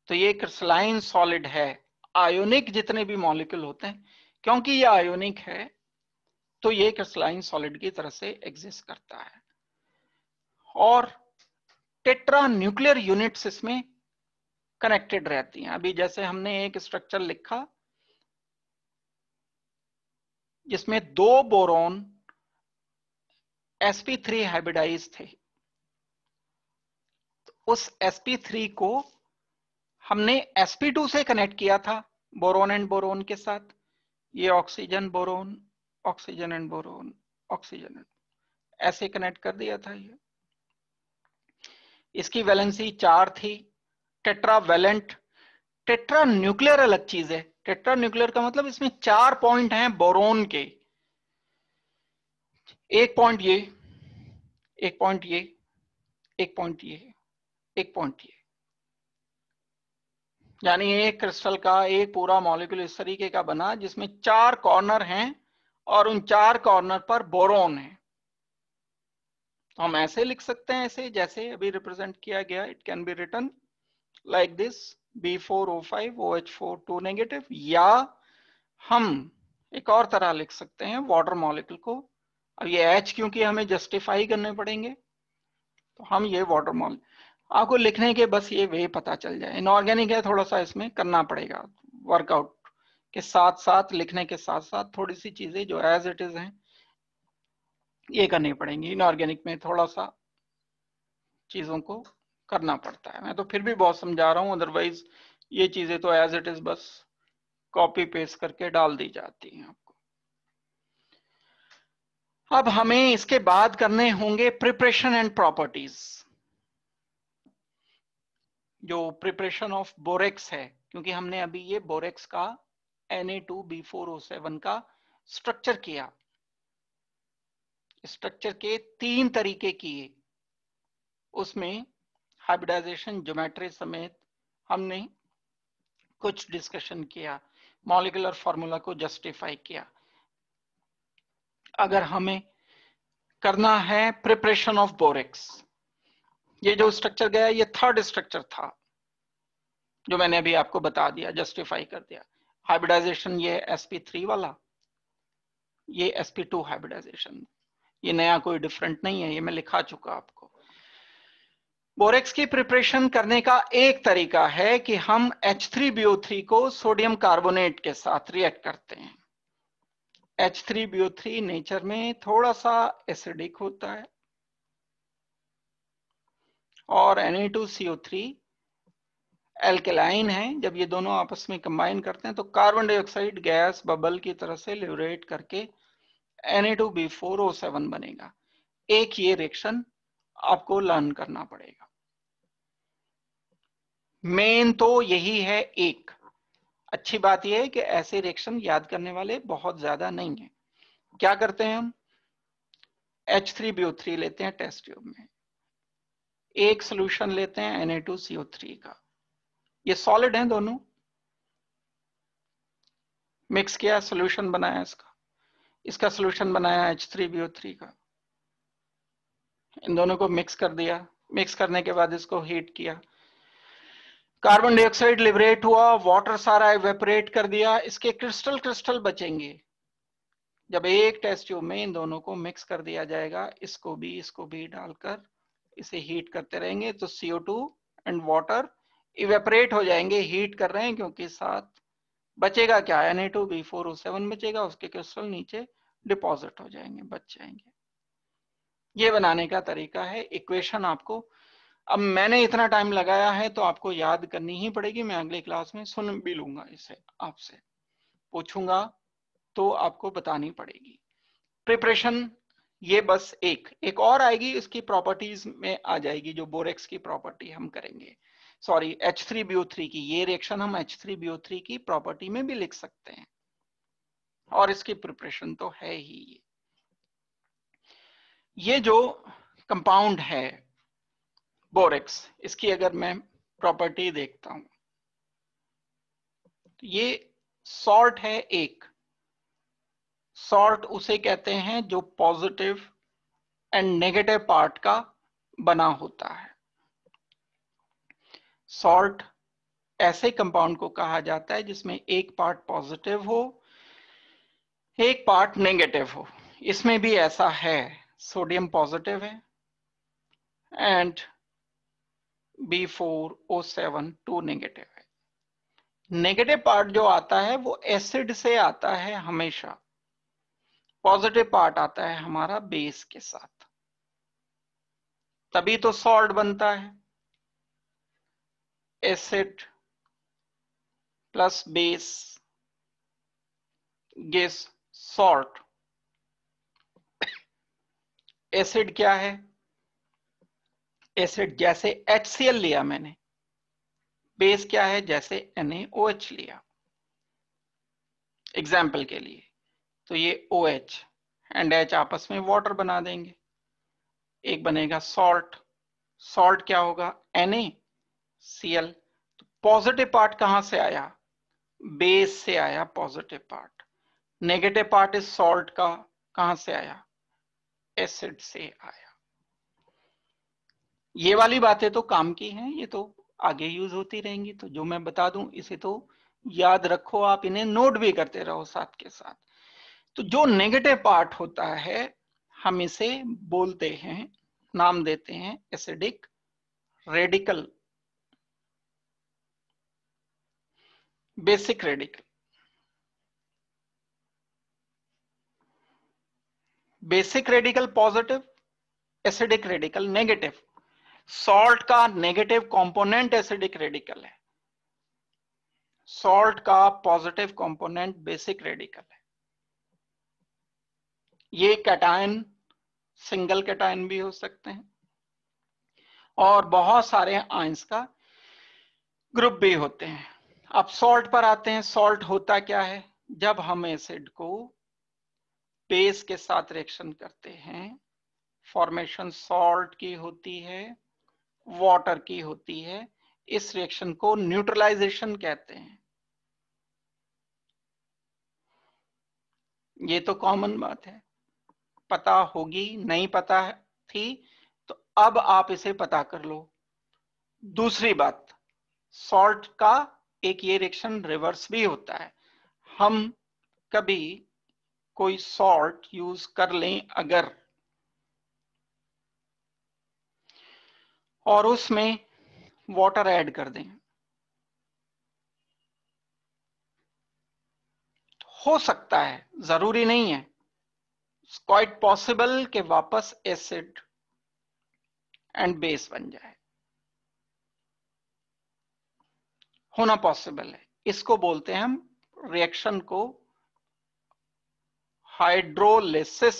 Speaker 1: तो ये क्रिस्टलाइन सॉलिड है। आयोनिक जितने भी मॉलिक्यूल होते हैं, क्योंकि ये आयोनिक है तो ये क्रिस्टलाइन सॉलिड की तरह से एग्जिस्ट करता है। और टेट्रा न्यूक्लियर यूनिट्स इसमें कनेक्टेड रहती हैं। अभी जैसे हमने एक स्ट्रक्चर लिखा जिसमें 2 बोरोन sp3 हाइब्रिडाइज थे। उस sp3 को हमने sp2 से कनेक्ट किया था बोरोन एंड बोरोन के साथ। ये oxygen boron, oxygen and boron, oxygen, ऐसे कनेक्ट कर दिया था। ये इसकी वैलेंसी 4 थी। टेट्रा वैलेंट, टेट्रा न्यूक्लियर अलग चीज है। टेट्रा न्यूक्लियर का मतलब इसमें 4 पॉइंट हैं बोरोन के। एक पॉइंट ये, एक पॉइंट ये, एक पॉइंट ये, एक पॉइंट ये, यानी एक क्रिस्टल का एक पूरा मॉलिक्यूल इस तरीके का बना जिसमें 4 कॉर्नर हैं और उन 4 कॉर्नर पर बोरोन है। तो हम ऐसे लिख सकते हैं, ऐसे जैसे अभी रिप्रेजेंट किया गया। It can be written like this, B4O5 OH4 2 negative, या हम एक और तरह लिख सकते हैं वाटर मॉलिक्यूल को। अब ये H क्योंकि हमें जस्टिफाई करने पड़ेंगे, तो हम ये वाटर मॉलिक्यूल, आपको लिखने के बस ये वे पता चल जाए। इनऑर्गेनिक है, थोड़ा सा इसमें करना पड़ेगा वर्कआउट के साथ साथ, लिखने के साथ साथ थोड़ी सी चीजें जो एज इट इज हैं ये करनी पड़ेंगी। इनऑर्गेनिक में थोड़ा सा चीजों को करना पड़ता है। मैं तो फिर भी बहुत समझा रहा हूं, अदरवाइज ये चीजें तो एज इट इज बस कॉपी पेस्ट करके डाल दी जाती हैं आपको। अब हमें इसके बाद करने होंगे प्रिपरेशन एंड प्रॉपर्टीज। जो प्रिपरेशन ऑफ बोरेक्स है, क्योंकि हमने अभी ये बोरेक्स का Na2B4O7 का स्ट्रक्चर किया। स्ट्रक्चर के 3 तरीके किए, उसमें हाइब्रिडाइजेशन ज्योमेट्री समेत हमने कुछ डिस्कशन किया, मॉलिक्यूलर फॉर्मूला को जस्टिफाई किया। अगर हमें करना है प्रिपरेशन ऑफ बोरेक्स, ये जो स्ट्रक्चर गया ये 3rd स्ट्रक्चर था जो मैंने अभी आपको बता दिया, जस्टिफाई कर दिया। हाइब्रिडाइजेशन ये sp3 वाला, ये sp2 हाइब्रिडाइजेशन, ये नया कोई डिफरेंट नहीं है, ये मैं लिखा चुका आपको। बोरेक्स की प्रिपरेशन करने का एक तरीका है कि हम H3BO3 को सोडियम कार्बोनेट के साथ रिएक्ट करते हैं। H3BO3 नेचर में थोड़ा सा एसिडिक होता है और Na2CO3 एल्केलाइन है। जब ये दोनों आपस में कंबाइन करते हैं तो कार्बन डाइऑक्साइड गैस बबल की तरह से लिबरेट करके Na2B4O7 बनेगा। एक ये रिएक्शन आपको लर्न करना पड़ेगा। मेन तो यही है। एक अच्छी बात यह है कि ऐसे रिएक्शन याद करने वाले बहुत ज्यादा नहीं है। क्या करते हैं हम, H3BO3 लेते हैं टेस्ट ट्यूब में, एक सोल्यूशन लेते हैं Na2CO3 का, ये सॉलिड हैं दोनों, मिक्स किया, सोल्यूशन बनाया इसका, इसका सोल्यूशन बनाया H3BO3 का, इन दोनों को मिक्स कर दिया। मिक्स करने के बाद इसको हीट किया, कार्बन डाइऑक्साइड लिबरेट हुआ, वाटर सारा इवेपोरेट कर दिया, इसके क्रिस्टल क्रिस्टल बचेंगे। जब एक टेस्ट ट्यूब में इन दोनों को मिक्स कर दिया जाएगा, इसको भी डालकर इसे हीट करते रहेंगे तो CO2 एंड वाटर इवेपोरेट हो जाएंगे। हीट कर रहे हैं क्योंकि साथ बचेगा क्या, Na2B4O7 बचेगा, उसके क्रिस्टल नीचे डिपॉजिट हो जाएंगे, बच जाएंगे। ये बनाने का तरीका है। इक्वेशन आपको, अब मैंने इतना टाइम लगाया है तो आपको याद करनी ही पड़ेगी। मैं अगली क्लास में सुन भी लूंगा, इसे आपसे पूछूंगा तो आपको बतानी पड़ेगी। प्रिपरेशन ये बस एक और आएगी, इसकी प्रॉपर्टीज में आ जाएगी जो बोरेक्स की प्रॉपर्टी हम करेंगे। सॉरी, H3BO3 की ये रिएक्शन हम H3BO3 की प्रॉपर्टी में भी लिख सकते हैं और इसकी प्रिपरेशन तो है ही। ये जो कंपाउंड है बोरेक्स, इसकी अगर मैं प्रॉपर्टी देखता हूं तो ये सॉल्ट है। एक सॉल्ट उसे कहते हैं जो पॉजिटिव एंड नेगेटिव पार्ट का बना होता है। सॉल्ट ऐसे कंपाउंड को कहा जाता है जिसमें एक पार्ट पॉजिटिव हो, एक पार्ट नेगेटिव हो। इसमें भी ऐसा है, सोडियम पॉजिटिव है एंड B4O7 2 नेगेटिव है। नेगेटिव पार्ट जो आता है वो एसिड से आता है हमेशा। पॉजिटिव पार्ट आता है हमारा बेस के साथ, तभी तो सॉल्ट बनता है। Acid plus base gives salt. Acid क्या है? एसिड जैसे HCl लिया मैंने, बेस क्या है? जैसे NaOH लिया एग्जाम्पल के लिए, तो ये OH एंड H आपस में वाटर बना देंगे, एक बनेगा सॉल्ट। सॉल्ट क्या होगा? NaCl। तो पॉजिटिव पार्ट कहां से आया? बेस से आया पॉजिटिव पार्ट। नेगेटिव पार्ट इस सॉल्ट का कहां से आया? एसिड से आया। ये वाली बातें तो काम की हैं, ये तो आगे यूज होती रहेंगी, तो जो मैं बता दूं इसे तो याद रखो, आप इन्हें नोट भी करते रहो साथ के साथ। तो जो नेगेटिव पार्ट होता है हम इसे बोलते हैं, नाम देते हैं acidic radical, basic radical. Basic radical positive, acidic radical negative. Salt का नेगेटिव कंपोनेंट एसिडिक रेडिकल है, सॉल्ट का पॉजिटिव कंपोनेंट बेसिक रेडिकल है। ये कैटायन सिंगल कैटायन भी हो सकते हैं और बहुत सारे आयंस का ग्रुप भी होते हैं। अब सॉल्ट पर आते हैं। सॉल्ट होता क्या है? जब हम एसिड को बेस के साथ रिएक्शन करते हैं, फॉर्मेशन सॉल्ट की होती है, वाटर की होती है। इस रिएक्शन को न्यूट्रलाइजेशन कहते हैं। ये तो कॉमन बात है, पता होगी, नहीं पता थी तो अब आप इसे पता कर लो। दूसरी बात, सॉल्ट का एक ये रिएक्शन रिवर्स भी होता है। हम कभी कोई सॉल्ट यूज कर लें अगर और उसमें वाटर ऐड कर दें, हो सकता है, जरूरी नहीं है, क्वाइट पॉसिबल कि वापस एसिड एंड बेस बन जाए, होना पॉसिबल है। इसको बोलते हैं हम रिएक्शन को हाइड्रोलिसिस।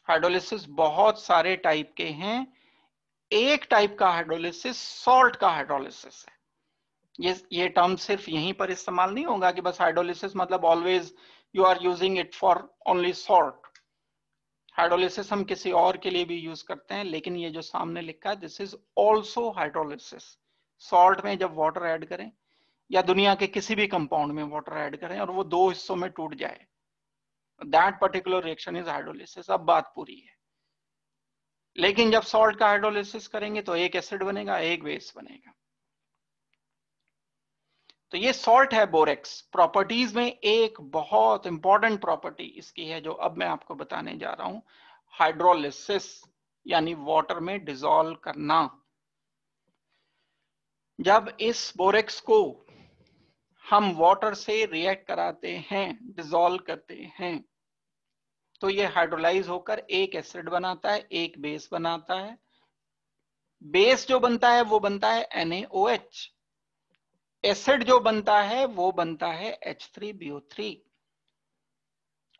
Speaker 1: हाइड्रोलिसिस बहुत सारे टाइप के हैं, एक टाइप का हाइड्रोलिसिस सॉल्ट का हाइड्रोलिसिस है। ये टर्म सिर्फ यहीं पर इस्तेमाल नहीं होगा कि बस हाइड्रोलिसिस मतलब always you are using it for only salt. Hydrolysis हम किसी और के लिए भी यूज करते हैं, लेकिन ये जो सामने लिखा है this is also hydrolysis. Salt में जब वाटर ऐड करें या दुनिया के किसी भी कंपाउंड में वाटर ऐड करें और वो दो हिस्सों में टूट जाए, that particular reaction is hydrolysis. अब बात पूरी है। लेकिन जब सॉल्ट का हाइड्रोलिसिस करेंगे तो एक एसिड बनेगा, एक बेस बनेगा। तो ये सॉल्ट है बोरेक्स। प्रॉपर्टीज में एक बहुत इंपॉर्टेंट प्रॉपर्टी इसकी है जो अब मैं आपको बताने जा रहा हूं, हाइड्रोलिसिस यानी वाटर में डिसॉल्व करना। जब इस बोरेक्स को हम वाटर से रिएक्ट कराते हैं, डिसॉल्व करते हैं, तो ये हाइड्रोलाइज होकर एक एसिड बनाता है, एक बेस बनाता है। बेस जो बनता है वो बनता है NaOH। एसिड जो बनता है वो बनता है H3BO3।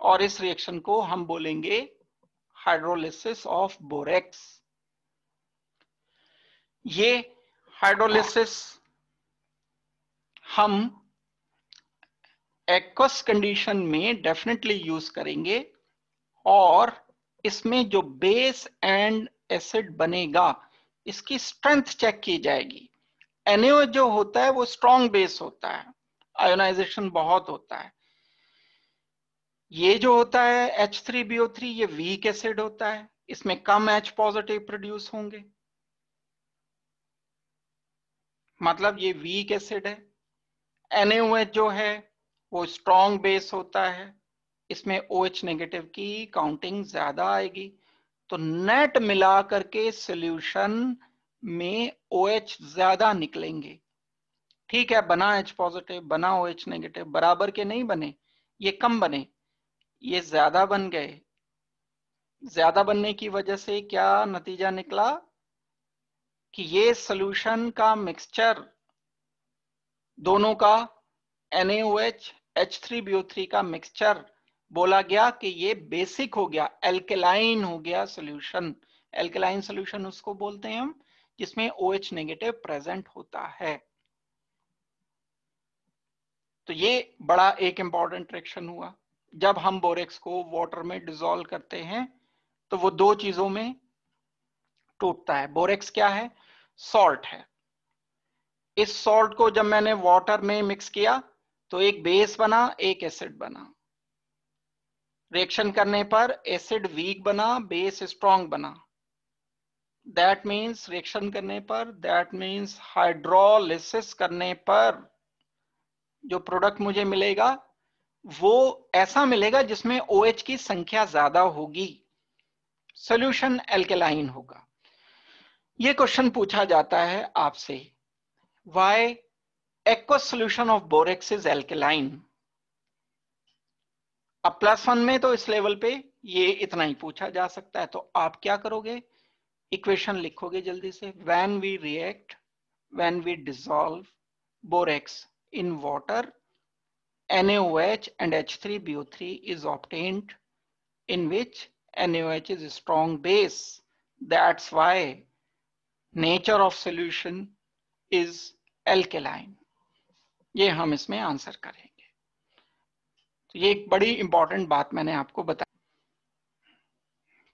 Speaker 1: और इस रिएक्शन को हम बोलेंगे हाइड्रोलिसिस ऑफ बोरेक्स। ये हाइड्रोलिसिस हम एक्वस कंडीशन में डेफिनेटली यूज करेंगे और इसमें जो बेस एंड एसिड बनेगा इसकी स्ट्रेंथ चेक की जाएगी। NaOH जो होता है वो स्ट्रॉन्ग बेस होता है, आयोनाइजेशन बहुत होता है। ये जो होता है H3BO3 ये वीक एसिड होता है, इसमें कम H पॉजिटिव प्रोड्यूस होंगे, मतलब ये वीक एसिड है। NaOH जो है वो स्ट्रॉन्ग बेस होता है, इसमें OH नेगेटिव की काउंटिंग ज्यादा आएगी। तो नेट मिला करके सॉल्यूशन में OH ज्यादा निकलेंगे। ठीक है, बना H पॉजिटिव बना OH नेगेटिव, बराबर के नहीं बने, ये कम बने, ये ज्यादा बन गए। ज्यादा बनने की वजह से क्या नतीजा निकला कि ये सॉल्यूशन का मिक्सचर दोनों का NaOH H3BO3 का मिक्सचर बोला गया कि ये बेसिक हो गया, एल्केलाइन हो गया सॉल्यूशन। एल्केलाइन सॉल्यूशन उसको बोलते हैं हम जिसमें OH नेगेटिव प्रेजेंट होता है। तो ये बड़ा एक इंपॉर्टेंट रिएक्शन हुआ। जब हम बोरेक्स को वाटर में डिसॉल्व करते हैं तो वो दो चीजों में टूटता है। बोरेक्स क्या है? सॉल्ट है। इस सॉल्ट को जब मैंने वाटर में मिक्स किया तो एक बेस बना, एक एसिड बना। रिएक्शन करने पर एसिड वीक बना, बेस स्ट्रॉन्ग बना। दैट मीन्स रिएक्शन करने पर, दैट मीन्स हाइड्रोलिसिस करने पर जो प्रोडक्ट मुझे मिलेगा वो ऐसा मिलेगा जिसमें OH की संख्या ज्यादा होगी, सॉल्यूशन एल्केलाइन होगा। ये क्वेश्चन पूछा जाता है आपसे, why aqueous solution of borax is alkaline। अब +1 में तो इस लेवल पे ये इतना ही पूछा जा सकता है। तो आप क्या करोगे? इक्वेशन लिखोगे जल्दी से। when we dissolve borax in water, NaOH and H3BO3 is obtained, in which NaOH is a strong base. That's why nature of solution is alkaline। ये हम इसमें आंसर करेंगे। तो ये एक बड़ी इंपॉर्टेंट बात मैंने आपको बताई।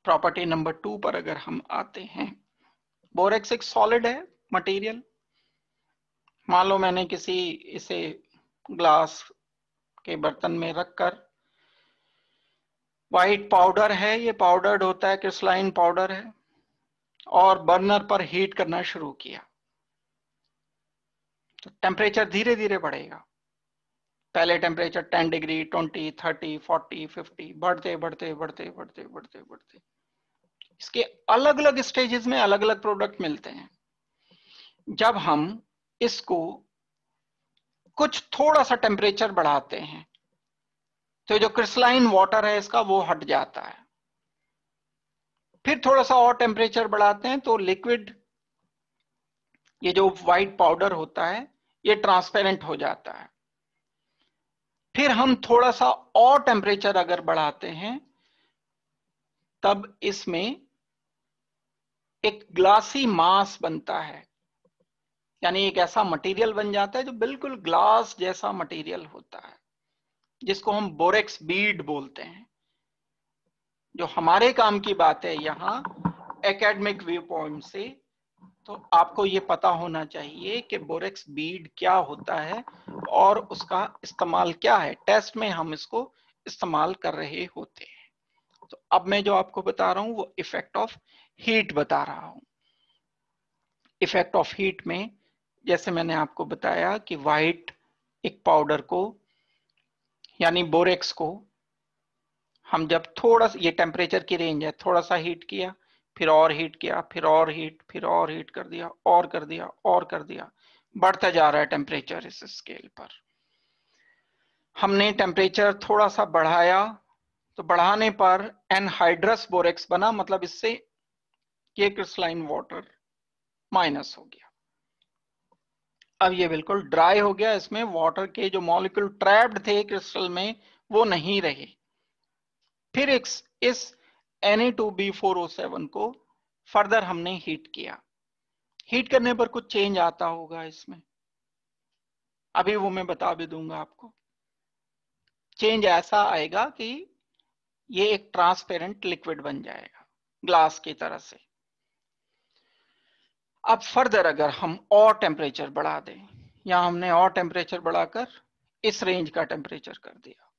Speaker 1: प्रॉपर्टी नंबर 2 पर अगर हम आते हैं, बोरेक्स एक सॉलिड है मटेरियल। मान लो मैंने किसी इसे ग्लास के बर्तन में रखकर, व्हाइट पाउडर है, ये पाउडर्ड होता है, क्रिस्टलाइन पाउडर है, और बर्नर पर हीट करना शुरू किया तो टेम्परेचर धीरे धीरे बढ़ेगा। पहले टेम्परेचर 10 डिग्री, 20, 30, 40, 50 बढ़ते बढ़ते बढ़ते बढ़ते बढ़ते बढ़ते इसके अलग अलग स्टेजेस में अलग अलग प्रोडक्ट मिलते हैं। जब हम इसको कुछ थोड़ा सा टेम्परेचर बढ़ाते हैं तो जो क्रिस्टलाइन वाटर है इसका वो हट जाता है। फिर थोड़ा सा और टेम्परेचर बढ़ाते हैं तो लिक्विड, ये जो व्हाइट पाउडर होता है, ये ट्रांसपेरेंट हो जाता है। फिर हम थोड़ा सा और टेम्परेचर अगर बढ़ाते हैं तब इसमें एक ग्लासी मास बनता है, यानी एक ऐसा मटेरियल बन जाता है जो बिल्कुल ग्लास जैसा मटेरियल होता है, जिसको हम बोरेक्स बीड बोलते हैं। जो हमारे काम की बात है यहाँ एकेडमिक व्यू पॉइंट से, तो आपको ये पता होना चाहिए कि बोरेक्स बीड क्या होता है और उसका इस्तेमाल क्या है। टेस्ट में हम इसको इस्तेमाल कर रहे होते हैं। तो अब मैं जो आपको बता रहा हूं वो इफेक्ट ऑफ हीट बता रहा हूं। इफेक्ट ऑफ हीट में जैसे मैंने आपको बताया कि व्हाइट एक पाउडर को यानी बोरेक्स को हम जब थोड़ा सा, ये टेम्परेचर की रेंज है, थोड़ा सा हीट किया, फिर और हीट किया, फिर और हीट, फिर और हीट कर दिया, और कर दिया, और कर दिया, बढ़ता जा रहा है टेम्परेचर इस स्केल पर। हमने टेम्परेचर थोड़ा सा बढ़ाया तो बढ़ाने पर एनहाइड्रस बोरेक्स बना, मतलब इससे ये क्रिस्टलाइन वाटर माइनस हो गया। अब ये बिल्कुल ड्राई हो गया, इसमें वाटर के जो मॉलिक्यूल ट्रैप्ड थे क्रिस्टल में वो नहीं रहे। फिर इस Na2B4O7 को फर्दर हमने हीट किया। हीट करने पर कुछ चेंज आता होगा इसमें, अभी वो मैं बता भी दूंगा आपको। चेंज ऐसा आएगा कि ये एक ट्रांसपेरेंट लिक्विड बन जाएगा ग्लास की तरह से। अब फर्दर अगर हम और टेम्परेचर बढ़ा दें, यहां हमने और टेम्परेचर बढ़ाकर इस रेंज का टेम्परेचर कर दिया,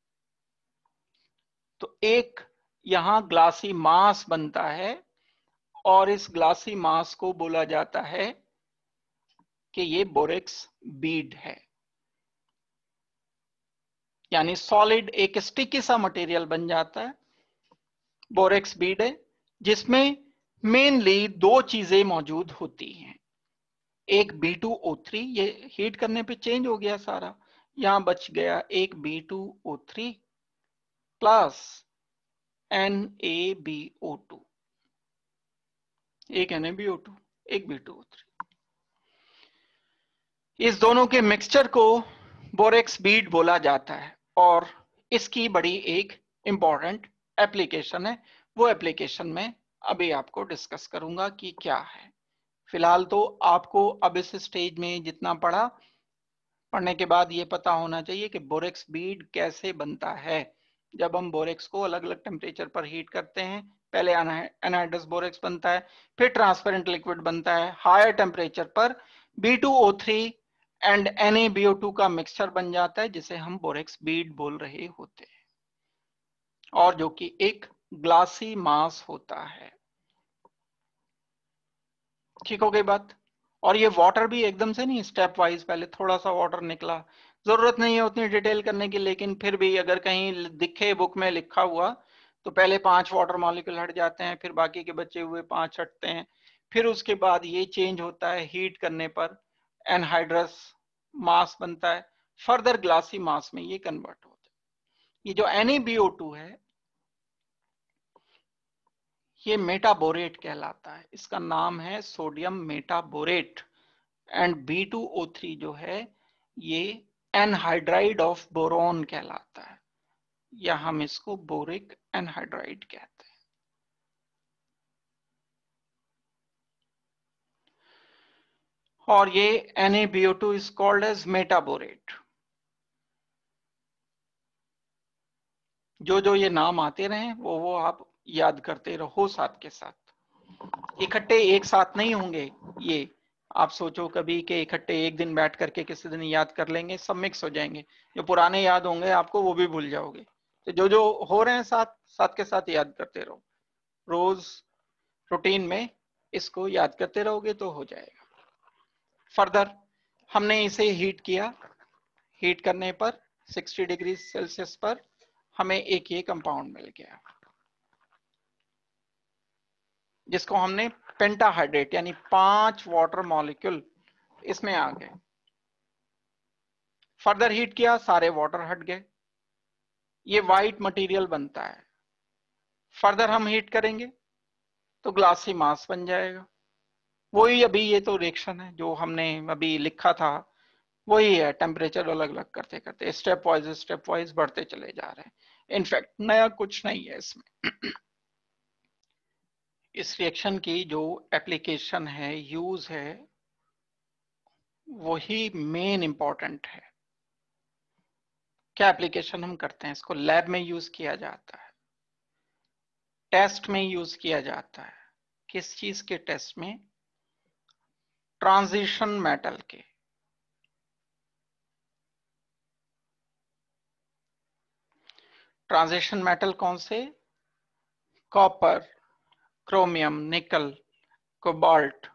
Speaker 1: तो एक यहां ग्लासी मास बनता है और इस ग्लासी मास को बोला जाता है कि ये बोरेक्स बीड है। यानी सॉलिड एक स्टिकी सा मटेरियल बन जाता है, बोरेक्स बीड है, जिसमें मेनली दो चीजें मौजूद होती हैं। एक B2O3, ये हीट करने पे चेंज हो गया सारा, यहां बच गया एक B2O3 प्लस NaBO2, एक NaBO2 एक B2O3। इस दोनों के मिक्सचर को बोरेक्स बीड बोला जाता है और इसकी बड़ी एक इंपॉर्टेंट एप्लीकेशन है। वो एप्लीकेशन में अभी आपको डिस्कस करूंगा कि क्या है। फिलहाल तो आपको अब इस स्टेज में जितना पढ़ने के बाद ये पता होना चाहिए कि बोरेक्स बीड कैसे बनता है। जब हम बोरेक्स को अलग अलग टेम्परेचर पर हीट करते हैं, पहले एनहाइड्रस बोरेक्स बनता है, फिर ट्रांसपेरेंट लिक्विड बनता है, हायर टेम्परेचर पर B2O3 एंड NaBO2 का मिक्सचर बन जाता है जिसे हम बोरेक्स बीड बोल रहे होते हैं, और जो कि एक ग्लासी मास होता है। ठीक हो गई बात। और ये वाटर भी एकदम से नहीं, स्टेप वाइज पहले थोड़ा सा वाटर निकला, जरूरत नहीं है उतनी डिटेल करने की, लेकिन फिर भी अगर कहीं दिखे बुक में लिखा हुआ तो पहले 5 वाटर मॉलिक्यूल हट जाते हैं, फिर बाकी के बचे हुए 5 हटते हैं, फिर उसके बाद ये चेंज होता है, हीट करने पर एनहाइड्रस मास बनता है, फर्दर ग्लासी मास में ये कन्वर्ट होता है। ये जो NaBO2 है ये मेटाबोरेट कहलाता है, इसका नाम है सोडियम मेटाबोरेट। एंड B2O3 जो है ये एनहाइड्राइड ऑफ बोरोन कहलाता है, या हम इसको बोरिक एनहाइड्राइड कहते हैं। और ये NaBO2 is called as metaborate. जो जो ये नाम आते रहे वो आप याद करते रहो साथ के साथ, इकट्ठे एक साथ नहीं होंगे ये। आप सोचो कभी कि इकट्ठे एक दिन बैठ करके किसी दिन याद कर लेंगे, सब मिक्स हो जाएंगे, जो पुराने याद होंगे आपको वो भी भूल जाओगे। तो जो जो हो रहे हैं साथ साथ के साथ याद करते रहो, रोज रूटीन में इसको याद करते रहोगे तो हो जाएगा। फर्दर हमने इसे हीट किया, हीट करने पर 60 डिग्री सेल्सियस पर हमें एक ये कंपाउंड मिल गया जिसको हमने पेंटाहाइड्रेट, यानी 5 वाटर मॉलिक्यूल इसमें आ गए। फर्दर हीट किया, सारे वाटर हट गए, ये व्हाइट मटेरियल बनता है। फर्दर हम हीट करेंगे तो ग्लासी मास बन जाएगा। वही अभी ये तो रिएक्शन है जो हमने अभी लिखा था, वही है, टेम्परेचर अलग अलग करते करते स्टेप वाइज बढ़ते चले जा रहे हैं। इनफैक्ट नया कुछ नहीं है इसमें। इस रिएक्शन की जो एप्लीकेशन है, यूज है, वही मेन इंपॉर्टेंट है। क्या एप्लीकेशन हम करते हैं, इसको लैब में यूज किया जाता है, टेस्ट में यूज किया जाता है। किस चीज के टेस्ट में? ट्रांजिशन मेटल के। ट्रांजिशन मेटल कौन से? कॉपर, क्रोमियम, निकल, कोबाल्ट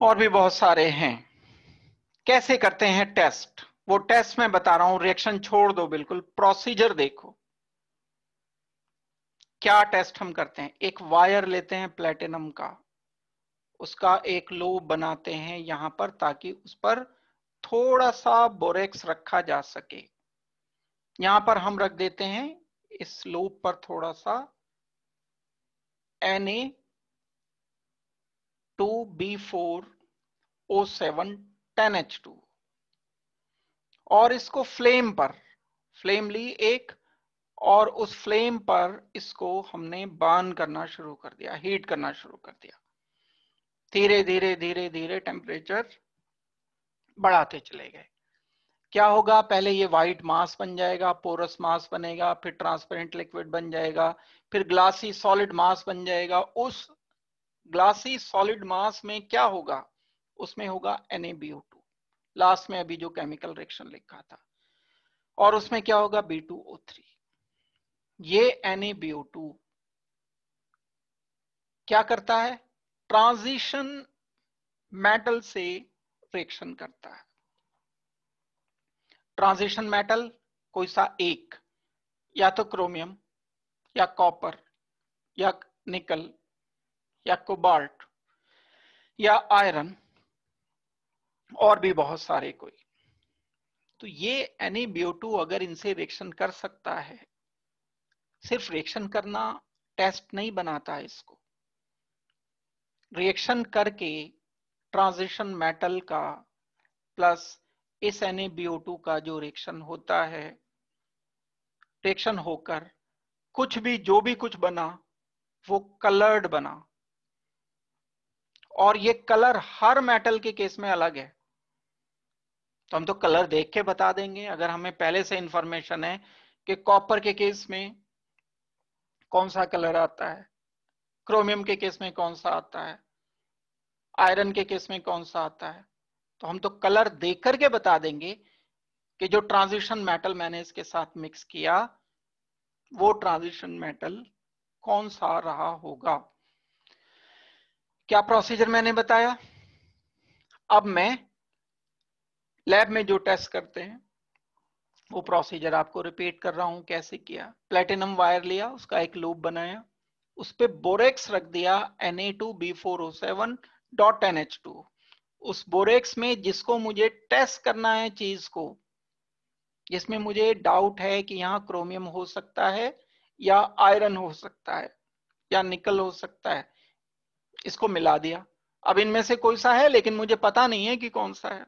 Speaker 1: और भी बहुत सारे हैं। कैसे करते हैं टेस्ट? वो टेस्ट मैं बता रहा हूं, रिएक्शन छोड़ दो, बिल्कुल प्रोसीजर देखो। क्या टेस्ट हम करते हैं? एक वायर लेते हैं प्लेटिनम का, उसका एक लोब बनाते हैं यहां पर ताकि उस पर थोड़ा सा बोरेक्स रखा जा सके। यहां पर हम रख देते हैं इस लोब पर थोड़ा सा Na2B4O7 10H2 और इसको फ्लेम पर, फ्लेम ली एक, और उस फ्लेम पर इसको हमने बर्न करना शुरू कर दिया, हीट करना शुरू कर दिया। धीरे धीरे धीरे धीरे टेम्परेचर बढ़ाते चले गए। क्या होगा? पहले ये व्हाइट मास बन जाएगा, पोरस मास बनेगा, फिर ट्रांसपेरेंट लिक्विड बन जाएगा, फिर ग्लासी सॉलिड मास बन जाएगा। उस ग्लासी सॉलिड मास में क्या होगा? उसमें होगा NaBO2, लास्ट में अभी जो केमिकल रिएक्शन लिखा था। और उसमें क्या होगा? B2O3। ये NaBO2 क्या करता है? ट्रांजिशन मेटल से रिएक्शन करता है। ट्रांजिशन मेटल कोई सा एक, या तो क्रोमियम या कॉपर या निकल या कोबाल्ट या आयरन और भी बहुत सारे कोई। तो ये NaBO2 अगर इनसे रिएक्शन कर सकता है सिर्फ रिएक्शन करना टेस्ट नहीं बनाता है इसको। रिएक्शन करके ट्रांजिशन मेटल का प्लस इस NaBO2 का जो रिएक्शन होता है, रिएक्शन होकर कुछ भी जो भी कुछ बना वो कलर्ड बना, और ये कलर हर मेटल के केस में अलग है। तो हम तो कलर देख के बता देंगे अगर हमें पहले से इंफॉर्मेशन है कि कॉपर के केस में कौन सा कलर आता है, क्रोमियम के केस में कौन सा आता है, आयरन के केस में कौन सा आता है। तो हम तो कलर देख करके बता देंगे कि जो ट्रांजिशन मेटल मैंने इसके साथ मिक्स किया वो ट्रांजिशन मेटल कौन सा रहा होगा। क्या प्रोसीजर मैंने बताया? अब मैं लैब में जो टेस्ट करते हैं वो प्रोसीजर आपको रिपीट कर रहा हूं कैसे किया। प्लेटिनम वायर लिया, उसका एक लूप बनाया, उस पे बोरेक्स रख दिया Na2B4O7.NH2। उस बोरेक्स में जिसको मुझे टेस्ट करना है चीज को, जिसमें मुझे डाउट है कि यहाँ क्रोमियम हो सकता है या आयरन हो सकता है या निकल हो सकता है, इसको मिला दिया। अब इनमें से कोई सा है लेकिन मुझे पता नहीं है कि कौन सा है।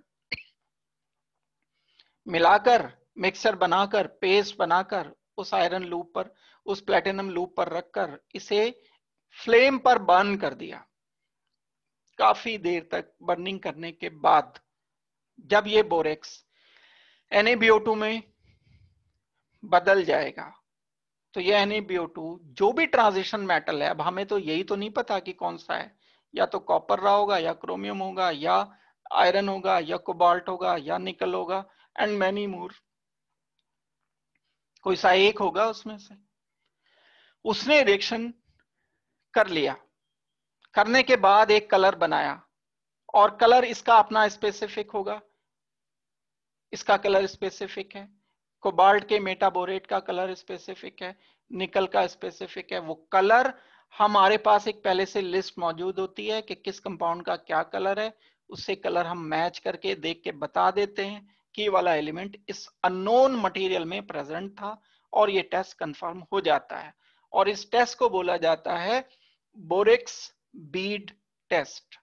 Speaker 1: मिलाकर मिक्सचर बनाकर पेस्ट बनाकर उस आयरन लूप पर, उस प्लेटिनम लूप पर रखकर इसे फ्लेम पर बर्न कर दिया। काफी देर तक बर्निंग करने के बाद जब ये बोरेक्स NaBO2 में बदल जाएगा तो ये NaBO2 जो भी ट्रांजिशन मेटल है, अब हमें तो यही तो नहीं पता कि कौन सा है, या तो कॉपर रहा होगा या क्रोमियम होगा या आयरन होगा या कोबाल्ट होगा या निकल होगा एंड मैनी मोर, कोई सा एक होगा उसमें से। उसने रिएक्शन कर लिया, करने के बाद एक कलर बनाया और कलर इसका अपना स्पेसिफिक होगा, इसका कलर स्पेसिफिक है, कोबाल्ट के मेटाबोरेट का कलर स्पेसिफिक है, निकल का स्पेसिफिक है। वो कलर हमारे पास एक पहले से लिस्ट मौजूद होती है कि किस कंपाउंड का क्या कलर है, उससे कलर हम मैच करके देख के बता देते हैं कि वाला एलिमेंट इस अननोन मटेरियल में प्रेजेंट था, और ये टेस्ट कंफर्म हो जाता है। और इस टेस्ट को बोला जाता है borax bead test.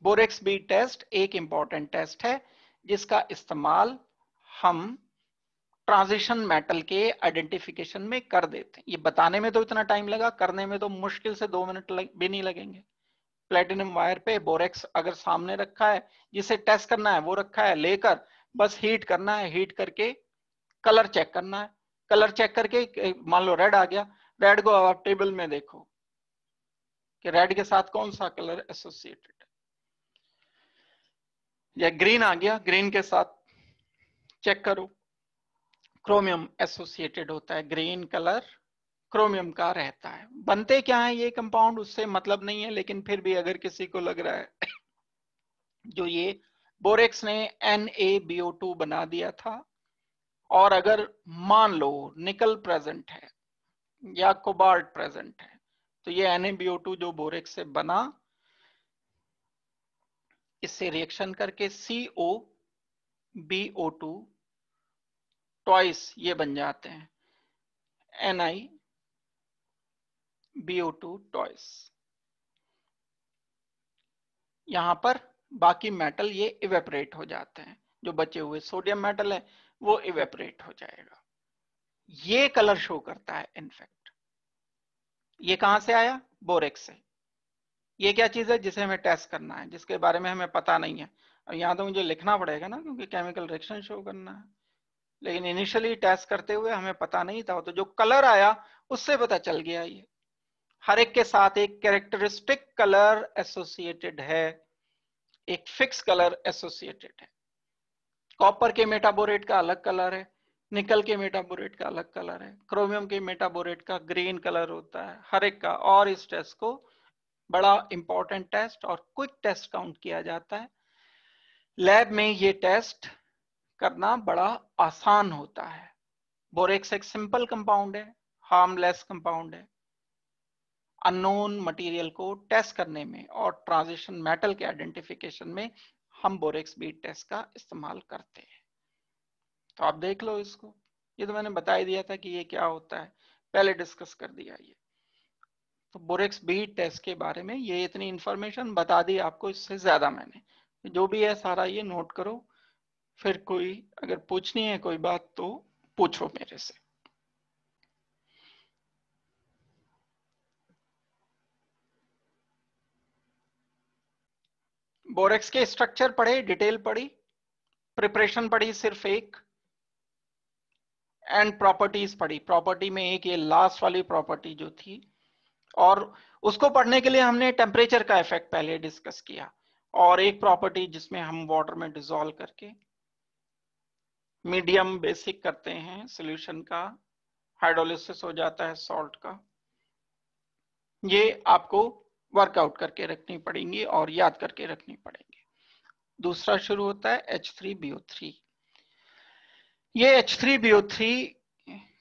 Speaker 1: Borax bead test एक इंपॉर्टेंट टेस्ट है जिसका इस्तेमाल हम ट्रांजिशन मेटल के आइडेंटिफिकेशन में कर देते हैं। ये बताने में तो इतना टाइम लगा, करने में तो मुश्किल से 2 मिनट भी नहीं लगेंगे। प्लेटिनम वायर पे बोरेक्स अगर सामने रखा है, जिसे टेस्ट करना है वो रखा है, लेकर बस हीट करना है, हीट करके कलर चेक करना है। कलर चेक करके मान लो रेड आ गया, रेड को आप टेबल में देखो कि रेड के साथ कौन सा कलर एसोसिएटेड है, या ग्रीन आ गया, ग्रीन के साथ चेक करो क्रोमियम एसोसिएटेड होता है, ग्रीन कलर क्रोमियम का रहता है। बनते क्या है ये कंपाउंड उससे मतलब नहीं है, लेकिन फिर भी अगर किसी को लग रहा है जो ये बोरेक्स ने NaBO2 बना दिया था, और अगर मान लो निकल प्रेजेंट है या कोबाल्ट प्रेजेंट है, तो ये NaBO2 जो बोरेक्स से बना, इससे रिएक्शन करके COBO2 ट्वाइस ये बन जाते हैं NiBO2 ट्वाइस। यहां पर बाकी मेटल ये इवेपरेट हो जाते हैं, जो बचे हुए सोडियम मेटल है वो इवेपरेट हो जाएगा। ये कलर शो करता है इनफैक्ट। ये कहां से आया? बोरेक्स से। ये क्या चीज है जिसे हमें टेस्ट करना है, जिसके बारे में हमें पता नहीं है। और यहाँ तो मुझे लिखना पड़ेगा ना, क्योंकि केमिकल रिएक्शन शो करना है, लेकिन इनिशियली टेस्ट करते हुए हमें पता नहीं था, तो जो कलर आया उससे पता चल गया। ये हर एक के साथ एक कैरेक्टरिस्टिक कलर एसोसिएटेड है, एक फिक्स कलर एसोसिएटेड है। कॉपर के मेटाबोरेट का अलग कलर है, निकल के मेटाबोरेट का अलग कलर है, क्रोमियम के मेटाबोरेट का ग्रीन कलर होता है, हर एक का। और इस टेस्ट को बड़ा इंपॉर्टेंट टेस्ट और क्विक टेस्ट काउंट किया जाता है। लैब में ये टेस्ट करना बड़ा आसान होता है। बोरेक्स एक सिंपल कंपाउंड है, हार्मलेस कंपाउंड है। अननोन मटेरियल को टेस्ट करने में और ट्रांजिशन मेटल के आइडेंटिफिकेशन में हम बोरेक्स बीट टेस्ट का इस्तेमाल करते हैं। तो आप देख लो इसको, ये तो मैंने बता ही दिया था कि ये क्या होता है, पहले डिस्कस कर दिया ये। तो बोरेक्स बीट टेस्ट के बारे में ये इतनी इंफॉर्मेशन बता दी आपको, इससे ज्यादा मैंने जो भी है सारा ये नोट करो, फिर कोई अगर पूछनी है कोई बात तो पूछो मेरे से। बोरेक्स के स्ट्रक्चर पढ़े, डिटेल पढ़ी, प्रिपरेशन पढ़ी सिर्फ एक, एंड प्रॉपर्टीज पढ़ी। प्रॉपर्टी में एक ये लास्ट वाली प्रॉपर्टी जो थी, और उसको पढ़ने के लिए हमने टेम्परेचर का इफेक्ट पहले डिस्कस किया, और एक प्रॉपर्टी जिसमें हम वाटर में डिसॉल्व करके मीडियम बेसिक करते हैं सॉल्यूशन का, हाइड्रोलिसिस हो जाता है सॉल्ट का। ये आपको वर्कआउट करके रखनी पड़ेंगी और याद करके रखनी पड़ेंगी। दूसरा शुरू होता है H3BO3। ये H3BO3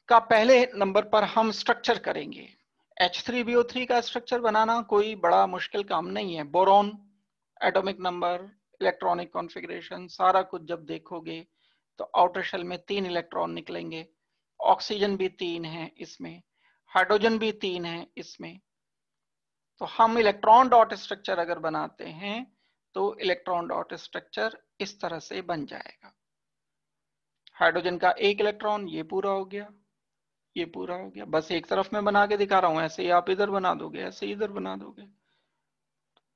Speaker 1: का पहले नंबर पर हम स्ट्रक्चर करेंगे। H3BO3 का स्ट्रक्चर बनाना कोई बड़ा मुश्किल काम नहीं है। Boron, atomic number, electronic configuration, सारा कुछ जब देखोगे तो आउटर शेल में 3 इलेक्ट्रॉन निकलेंगे, ऑक्सीजन भी 3 है इसमें, हाइड्रोजन भी 3 है इसमें। तो हम इलेक्ट्रॉन डॉट स्ट्रक्चर अगर बनाते हैं तो इलेक्ट्रॉन डॉट स्ट्रक्चर इस तरह से बन जाएगा। हाइड्रोजन का 1 इलेक्ट्रॉन, ये पूरा हो गया, ये पूरा हो गया। बस एक तरफ में बना के दिखा रहा हूं, ऐसे ही आप इधर बना दोगे, ऐसे इधर बना दोगे।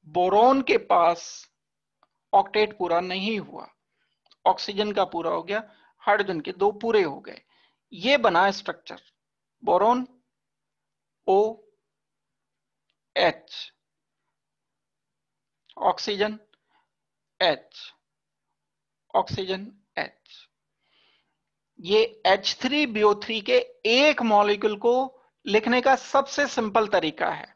Speaker 1: बोरोन के पास ऑक्टेट पूरा नहीं हुआ, ऑक्सीजन का पूरा हो गया, हाइड्रोजन के 2 पूरे हो गए, ये बना structure. Boron O H, oxygen H, oxygen H। ये H3BO3 के एक मॉलिक्यूल को लिखने का सबसे सिंपल तरीका है।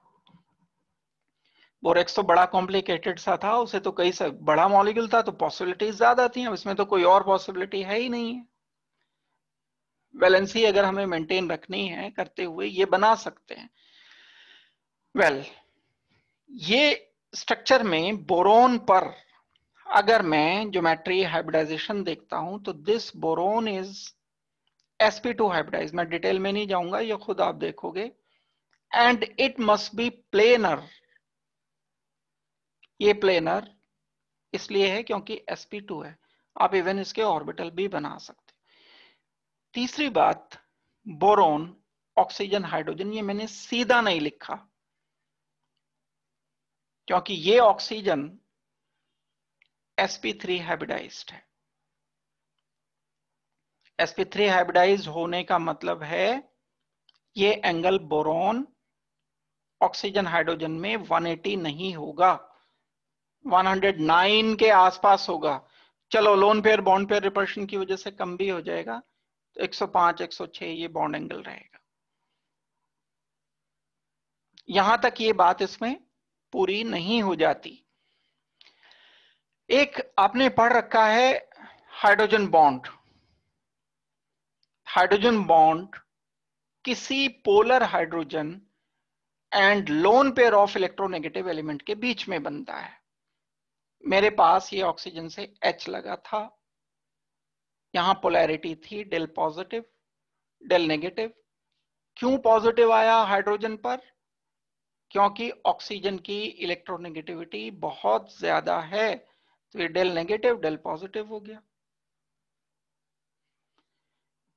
Speaker 1: बोरेक्स तो बड़ा कॉम्प्लिकेटेड सा था, उसे तो कई से बड़ा मॉलिक्यूल था तो पॉसिबिलिटीज ज्यादा थी, अब इसमें तो कोई और पॉसिबिलिटी है ही नहीं है। वैलेंसी अगर हमें मेंटेन रखनी है करते हुए ये बना सकते हैं। वेल, ये स्ट्रक्चर में बोरोन पर अगर मैं ज्योमेट्री हाइब्रिडाइजेशन देखता हूं तो this boron is sp2 hybridize. मैं डिटेल में नहीं जाऊंगा, ये खुद आप देखोगे। And it must be planar. ये प्लेनर इसलिए है क्योंकि sp2 है, आप इवन इसके ऑर्बिटल भी बना सकते। तीसरी बात, बोरोन, ऑक्सीजन, हाइड्रोजन, ये मैंने सीधा नहीं लिखा क्योंकि ये ऑक्सीजन sp3 हाइब्रिडाइज्ड है। sp3 हाइब्रिडाइज्ड होने का मतलब है ये एंगल बोरोन ऑक्सीजन हाइड्रोजन में 180 नहीं होगा, 109 के आसपास होगा। चलो lone pair bond pair repulsion की वजह से कम भी हो जाएगा, तो 105 106 ये बॉन्ड एंगल रहेगा। यहां तक ये बात इसमें पूरी नहीं हो जाती। एक आपने पढ़ रखा है हाइड्रोजन बॉन्ड। हाइड्रोजन बॉन्ड किसी polar hydrogen and lone pair of electronegative element के बीच में बनता है। मेरे पास ये ऑक्सीजन से H लगा था, यहां पोलैरिटी थी डेल पॉजिटिव डेल नेगेटिव। क्यों पॉजिटिव आया हाइड्रोजन पर? क्योंकि ऑक्सीजन की इलेक्ट्रोनेगेटिविटी बहुत ज्यादा है, तो ये डेल नेगेटिव डेल पॉजिटिव हो गया।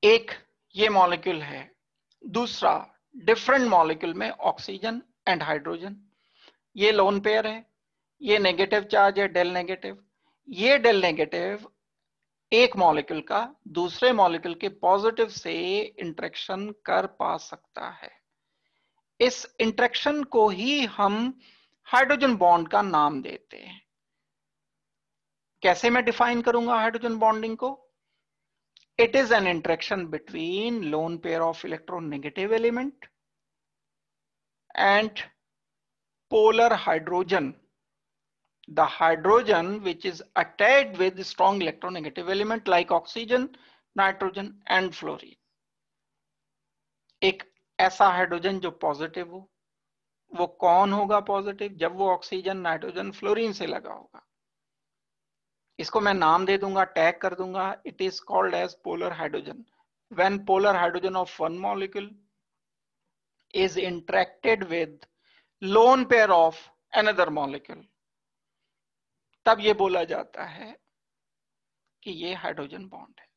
Speaker 1: एक ये मॉलिक्यूल है, दूसरा डिफरेंट मॉलिक्यूल में ऑक्सीजन एंड हाइड्रोजन, ये लोन पेयर है, ये नेगेटिव चार्ज है डेल नेगेटिव। ये डेल नेगेटिव एक मॉलिक्यूल का दूसरे मॉलिक्यूल के पॉजिटिव से इंटरेक्शन कर पा सकता है। इस इंटरेक्शन को ही हम हाइड्रोजन बॉन्ड का नाम देते हैं। कैसे मैं डिफाइन करूंगा हाइड्रोजन बॉन्डिंग को? It is an interaction between lone pair of electronegative element and polar hydrogen, the hydrogen which is attached with strong electronegative element like oxygen, nitrogen and fluorine। एक ऐसा हाइड्रोजन जो positive हो, वो कौन होगा positive? जब वो ऑक्सीजन, नाइट्रोजन, फ्लोरीन से लगा होगा। इसको मैं नाम दे दूंगा, टैग कर दूंगा, it is called as polar hydrogen. When polar hydrogen of one molecule is interacted with lone pair of another molecule, तब ये बोला जाता है कि ये हाइड्रोजन बॉन्ड है।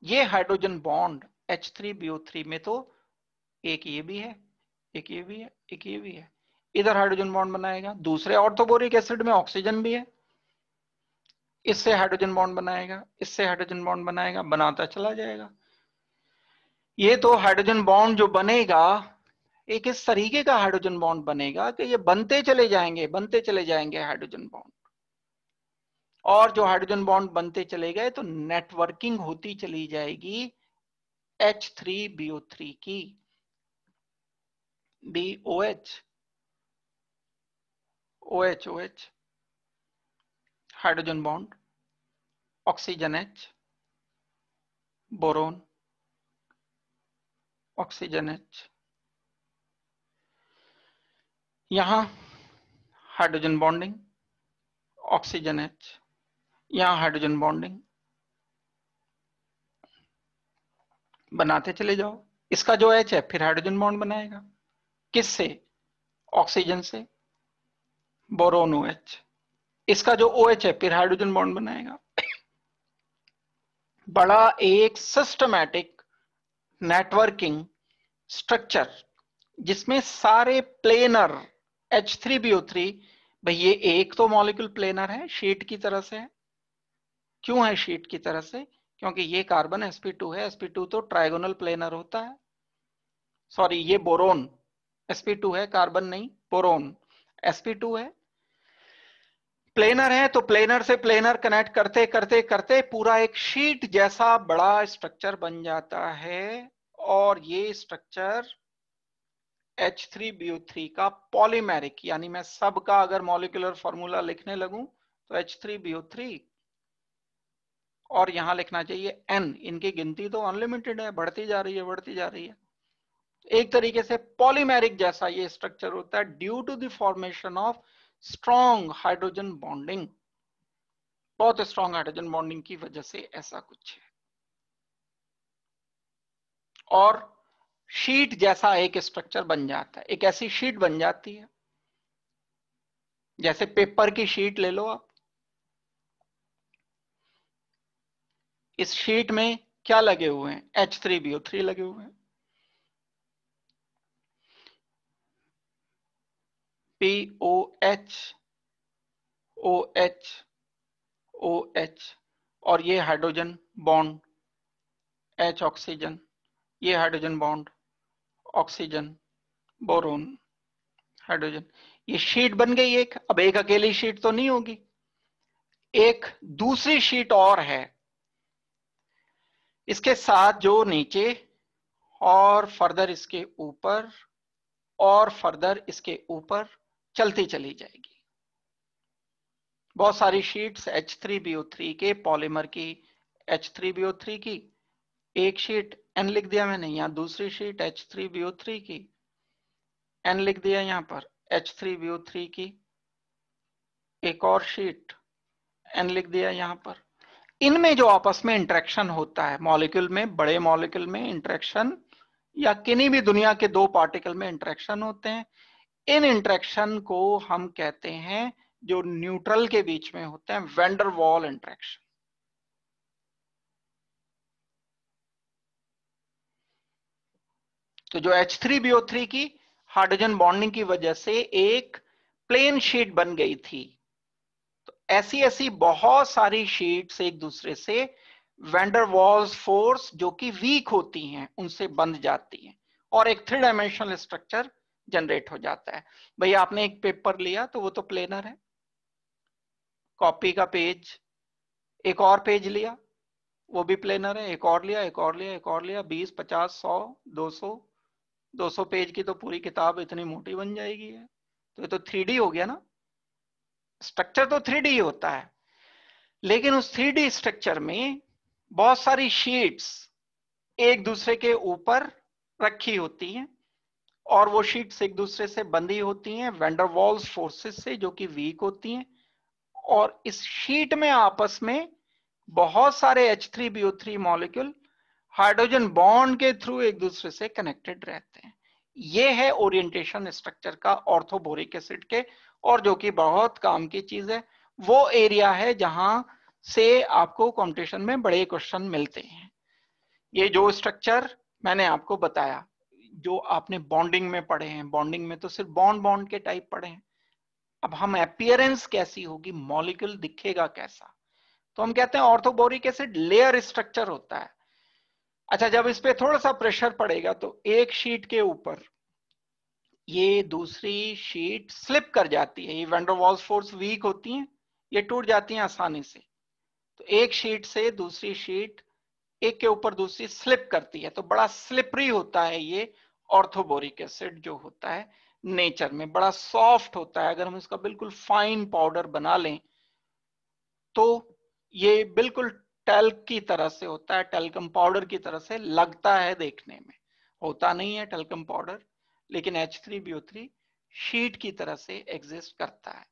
Speaker 1: ये हाइड्रोजन बॉन्ड H3BO3 में तो एक ये भी है, एक ये भी है, एक ये भी है, इधर हाइड्रोजन बॉन्ड बनाएगा। दूसरे ऑर्थोबोरिक एसिड में ऑक्सीजन भी है, इससे हाइड्रोजन बॉन्ड बनाएगा, इससे हाइड्रोजन बॉन्ड बनाएगा, बनाता चला जाएगा। ये तो हाइड्रोजन बॉन्ड जो बनेगा एक इस तरीके का हाइड्रोजन बॉन्ड बनेगा कि ये बनते चले जाएंगे, बनते चले जाएंगे हाइड्रोजन बॉन्ड। और जो हाइड्रोजन बॉन्ड बनते चले गए तो नेटवर्किंग होती चली जाएगी H3BO3 की, BOH, OH, hydrogen bond, oxygen H, boron, oxygen H, यहां हाइड्रोजन बॉन्डिंग, ऑक्सीजन H, यहां हाइड्रोजन बॉन्डिंग, बनाते चले जाओ। इसका जो H है फिर हाइड्रोजन बॉन्ड बनाएगा, किससे? ऑक्सीजन से, बोरोन OH। इसका जो OH है फिर हाइड्रोजन बॉन्ड बनाएगा। बड़ा एक सिस्टमैटिक नेटवर्किंग स्ट्रक्चर जिसमें सारे प्लेनर H3BO3, भाई ये एक तो मॉलिक्यूल प्लेनर है, शीट की तरह से है। क्यों है शीट की तरह से? क्योंकि ये कार्बन sp2 है, sp2 तो ट्राइगोनल प्लेनर होता है। सॉरी, ये बोरोन sp2 है, कार्बन नहीं, बोरोन sp2 है। प्लेनर है तो प्लेनर से प्लेनर कनेक्ट करते करते करते पूरा एक शीट जैसा बड़ा स्ट्रक्चर बन जाता है। और ये स्ट्रक्चर H3BO3 का पॉलीमेरिक, यानी मैं सब का अगर मॉलिक्यूलर फॉर्मूला लिखने लगूं तो H3BO3 और यहां लिखना चाहिए N। इनकी गिनती तो अनलिमिटेड है, बढ़ती जा रही है, बढ़ती जा रही है। एक तरीके से पॉलीमेरिक जैसा ये स्ट्रक्चर होता है due to the formation of strong hydrogen bonding. बहुत स्ट्रॉन्ग हाइड्रोजन बॉन्डिंग की वजह से ऐसा कुछ है। और शीट जैसा एक स्ट्रक्चर बन जाता है, एक ऐसी शीट बन जाती है जैसे पेपर की शीट ले लो आप। इस शीट में क्या लगे हुए हैं? H3BO3 लगे हुए हैं, POH, OH, OH, और ये हाइड्रोजन बॉन्ड H ऑक्सीजन, ये hydrogen bond oxygen, boron, hydrogen. ये शीट बन गई एक। अब एक अकेली शीट तो नहीं होगी, एक दूसरी शीट और है इसके साथ जो नीचे और फर्दर इसके ऊपर और फर्दर इसके ऊपर चलती चली जाएगी। बहुत सारी शीट्स H3BO3 के पॉलीमर की, H3BO3 की एक शीट N लिख दिया मैंने, यहां दूसरी शीट H3BO3 की N लिख दिया, यहां पर H3BO3 की एक और शीट N लिख दिया यहां पर। इनमें जो आपस में इंटरेक्शन होता है मॉलिक्यूल में, बड़े मॉलिक्यूल में इंटरेक्शन या किन्हीं भी दुनिया के दो पार्टिकल में इंटरेक्शन होते हैं, इन इंटरेक्शन को हम कहते हैं, जो न्यूट्रल के बीच में होते हैं, वैन डर वाल इंटरेक्शन। तो जो H3BO3 की हाइड्रोजन बॉन्डिंग की वजह से एक प्लेन शीट बन गई थी, तो ऐसी ऐसी बहुत सारी शीट्स एक दूसरे से वैन डर वाल्स फोर्स जो कि वीक होती हैं उनसे बंध जाती हैं और एक 3 डायमेंशनल स्ट्रक्चर जनरेट हो जाता है। भाई आपने एक पेपर लिया तो वो तो प्लेनर है, कॉपी का पेज, एक और पेज लिया वो भी प्लेनर है, एक और लिया, एक और लिया, एक और लिया, 20, 50, 100, 200 पेज की तो पूरी किताब इतनी मोटी बन जाएगी है। तो ये तो 3D हो गया ना, स्ट्रक्चर तो 3D ही होता है, लेकिन उस 3D स्ट्रक्चर में बहुत सारी शीट्स एक दूसरे के ऊपर रखी होती हैं और वो शीट्स एक दूसरे से बंधी होती हैं वैन डर वाल्स फोर्सेस से जो कि वीक होती हैं और इस शीट में आपस में बहुत सारे H3BO3 मॉलिक्यूल हाइड्रोजन बॉन्ड के थ्रू एक दूसरे से कनेक्टेड रहते हैं। ये है ओरिएंटेशन स्ट्रक्चर का ऑर्थोबोरिक एसिड के, और जो कि बहुत काम की चीज है। वो एरिया है जहां से आपको कंपटीशन में बड़े क्वेश्चन मिलते हैं। ये जो स्ट्रक्चर मैंने आपको बताया, जो आपने बॉन्डिंग में पढ़े हैं, बॉन्डिंग में तो सिर्फ बॉन्ड बॉन्ड के टाइप पढ़े हैं। अब हम अपीयरेंस कैसी होगी, मॉलिक्यूल दिखेगा कैसा, तो हम कहते हैं ऑर्थोबोरिक एसिड लेयर स्ट्रक्चर होता है। अच्छा, जब इस पे थोड़ा सा प्रेशर पड़ेगा तो एक शीट के ऊपर ये दूसरी शीट स्लिप कर जाती है। ये van der Waals force week होती हैं, ये टूट जाती हैं आसानी से। तो एक शीट से दूसरी शीट एक के ऊपर दूसरी स्लिप करती है, तो बड़ा स्लिपरी होता है ये ऑर्थोबोरिक एसिड जो होता है नेचर में, बड़ा सॉफ्ट होता है। अगर हम इसका बिल्कुल फाइन पाउडर बना लें तो ये बिल्कुल टैल्क की तरह से होता है, टैल्कम पाउडर की तरह से लगता है देखने में, होता नहीं है टैल्कम पाउडर, लेकिन H3BO3 शीट की तरह से एग्जिस्ट करता है।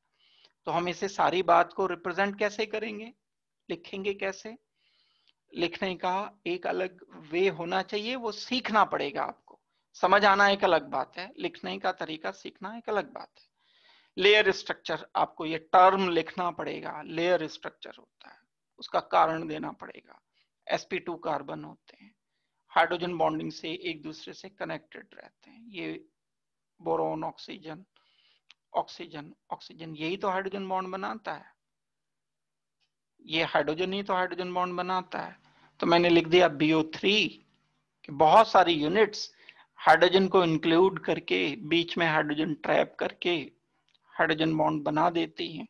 Speaker 1: तो हम इसे सारी बात को रिप्रेजेंट कैसे करेंगे, लिखेंगे कैसे, लिखने का एक अलग वे होना चाहिए, वो सीखना पड़ेगा आपको। समझ आना एक अलग बात है, लिखने का तरीका सीखना एक अलग बात है। लेयर स्ट्रक्चर, आपको ये टर्म लिखना पड़ेगा, लेयर स्ट्रक्चर होता है, उसका कारण देना पड़ेगा। sp2 कार्बन होते हैं, हाइड्रोजन बॉन्डिंग से एक दूसरे से कनेक्टेड रहते हैं। ये बोरोन, ऑक्सीजन, ऑक्सीजन, ऑक्सीजन, यही तो हाइड्रोजन बॉन्ड बनाता है। ये हाइड्रोजन ही तो हाइड्रोजन बॉन्ड बनाता है। तो मैंने लिख दिया BO3 कि बहुत सारी यूनिट्स हाइड्रोजन को इंक्लूड करके बीच में हाइड्रोजन ट्रैप करके हाइड्रोजन बॉन्ड बना देती हैं।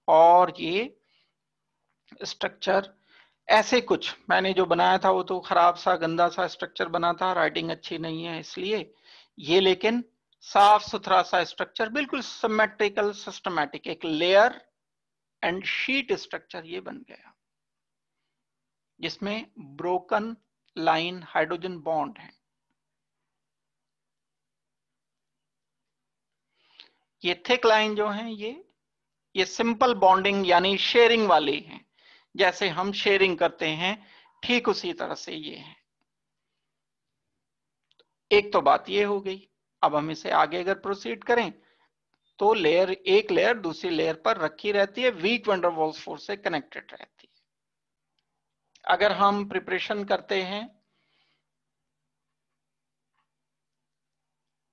Speaker 1: और ये स्ट्रक्चर ऐसे कुछ मैंने जो बनाया था वो तो खराब सा गंदा सा स्ट्रक्चर बना था, राइटिंग अच्छी नहीं है इसलिए। ये लेकिन साफ सुथरा सा स्ट्रक्चर, बिल्कुल सिमेट्रिकल सिस्टमैटिक, एक लेयर एंड शीट स्ट्रक्चर ये बन गया, जिसमें ब्रोकन लाइन हाइड्रोजन बॉन्ड है। ये थिक लाइन जो है ये सिंपल बॉन्डिंग यानी शेयरिंग वाली है, जैसे हम शेयरिंग करते हैं ठीक उसी तरह से ये है। एक तो बात ये हो गई। अब हम इसे आगे अगर प्रोसीड करें तो लेयर, एक लेयर दूसरी लेयर पर रखी रहती है, weak van der Waals force से कनेक्टेड रहती है। अगर हम प्रिपरेशन करते हैं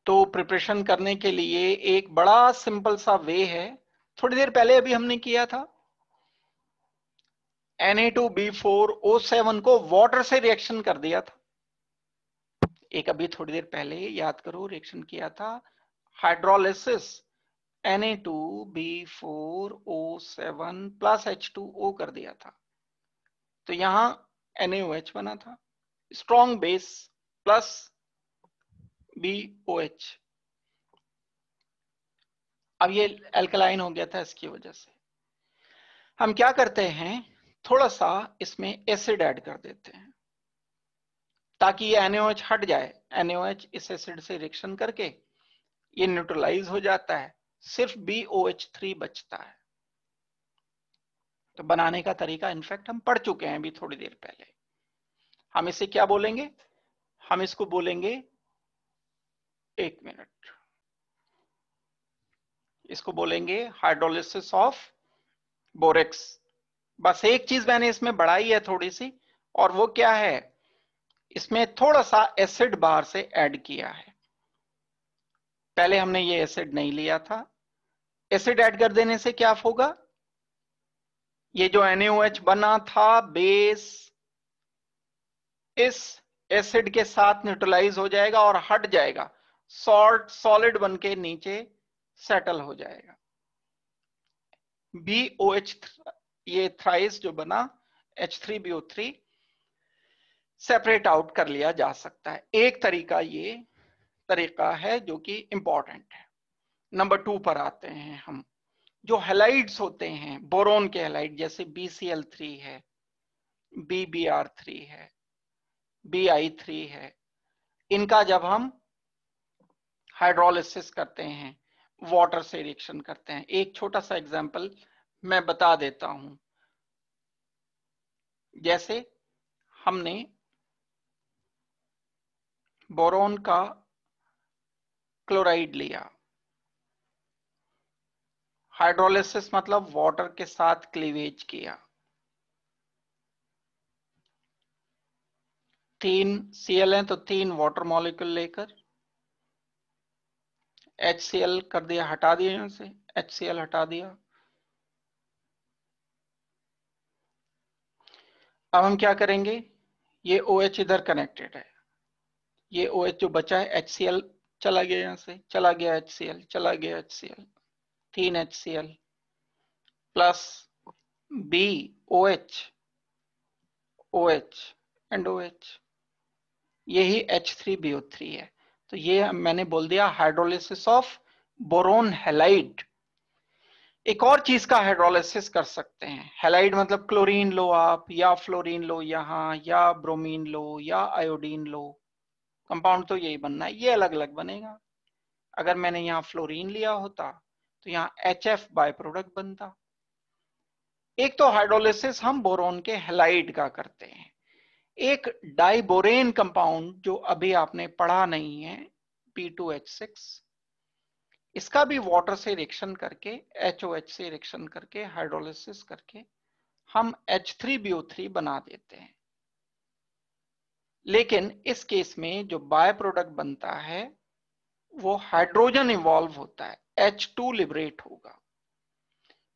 Speaker 1: तो प्रिपरेशन करने के लिए एक बड़ा सिंपल सा वे है, थोड़ी देर पहले अभी हमने किया था। Na2B4O7 को वाटर से रिएक्शन कर दिया था। एक अभी थोड़ी देर पहले याद करो रिएक्शन किया था, हाइड्रोलिसिस, Na2B4O7 प्लस H2O कर दिया था। तो यहां NaOH बना था, स्ट्रॉन्ग बेस प्लस BOH। अब ये एल्कलाइन हो गया था, इसकी वजह से हम क्या करते हैं, थोड़ा सा इसमें एसिड ऐड कर देते हैं ताकि ये NaOH हट जाए। NaOH इस एसिड से रिएक्शन करके ये न्यूट्रलाइज हो जाता है, सिर्फ BOH3 बचता है। तो बनाने का तरीका इनफैक्ट हम पढ़ चुके हैं अभी थोड़ी देर पहले। हम इसे क्या बोलेंगे, हम इसको बोलेंगे, एक मिनट, इसको बोलेंगे हाइड्रोलिसिस ऑफ बोरेक्स। बस एक चीज मैंने इसमें बढ़ाई है थोड़ी सी, और वो क्या है, इसमें थोड़ा सा एसिड बाहर से ऐड किया है। पहले हमने ये एसिड नहीं लिया था। एसिड ऐड कर देने से क्या होगा, ये जो NaOH बना था बेस इस एसिड के साथ न्यूट्रलाइज हो जाएगा और हट जाएगा, सॉल्ट सॉलिड बन के नीचे सेटल हो जाएगा। BOH, ये थ्राइस जो बना H3BO3 सेपरेट आउट कर लिया जा सकता है। एक तरीका ये तरीका है जो कि इंपॉर्टेंट है। नंबर 2 पर आते हैं हम। जो हैलाइड्स होते हैं, बोरोन के हैलाइड जैसे BCl3 है, BBr3 है, Bi3 है, इनका जब हम हाइड्रोलिसिस करते हैं, वाटर से रिएक्शन करते हैं, एक छोटा सा एग्जांपल मैं बता देता हूं। जैसे हमने बोरोन का क्लोराइड लिया, हाइड्रोलिसिस मतलब वाटर के साथ क्लीवेज किया, 3 Cl हैं तो 3 वाटर मॉलिक्यूल लेकर HCl कर दिया, हटा दिया यहां से, HCl हटा दिया। अब हम क्या करेंगे, ये OH इधर कनेक्टेड है, ये OH जो बचा है HCl चला गया, यहां से चला गया HCl, चला गया HCl, 3 HCl plus BOH, OH and OH, यही H3BO3 है। तो ये मैंने बोल दिया हाइड्रोलिसिस ऑफ बोरोन हैलाइड। एक और चीज का हाइड्रोलिसिस कर सकते हैं, हैलाइड मतलब क्लोरीन लो आप, या फ्लोरीन लो यहाँ, या ब्रोमीन लो, या आयोडीन लो, कंपाउंड तो यही बनना है, ये अलग अलग बनेगा। अगर मैंने यहाँ फ्लोरीन लिया होता तो यहाँ HF बाय प्रोडक्ट बनता। एक तो हाइड्रोलिसिस हम बोरोन के हैलाइड का करते हैं, एक डाइबोरेन कंपाउंड जो अभी आपने पढ़ा नहीं है, P2H6, इसका भी वाटर से रिएक्शन करके, HOH से रिएक्शन करके, हाइड्रोलिसिस करके हम H3BO3 बना देते हैं। लेकिन इस केस में जो बाय प्रोडक्ट बनता है वो हाइड्रोजन इवॉल्व होता है, H2 लिबरेट होगा।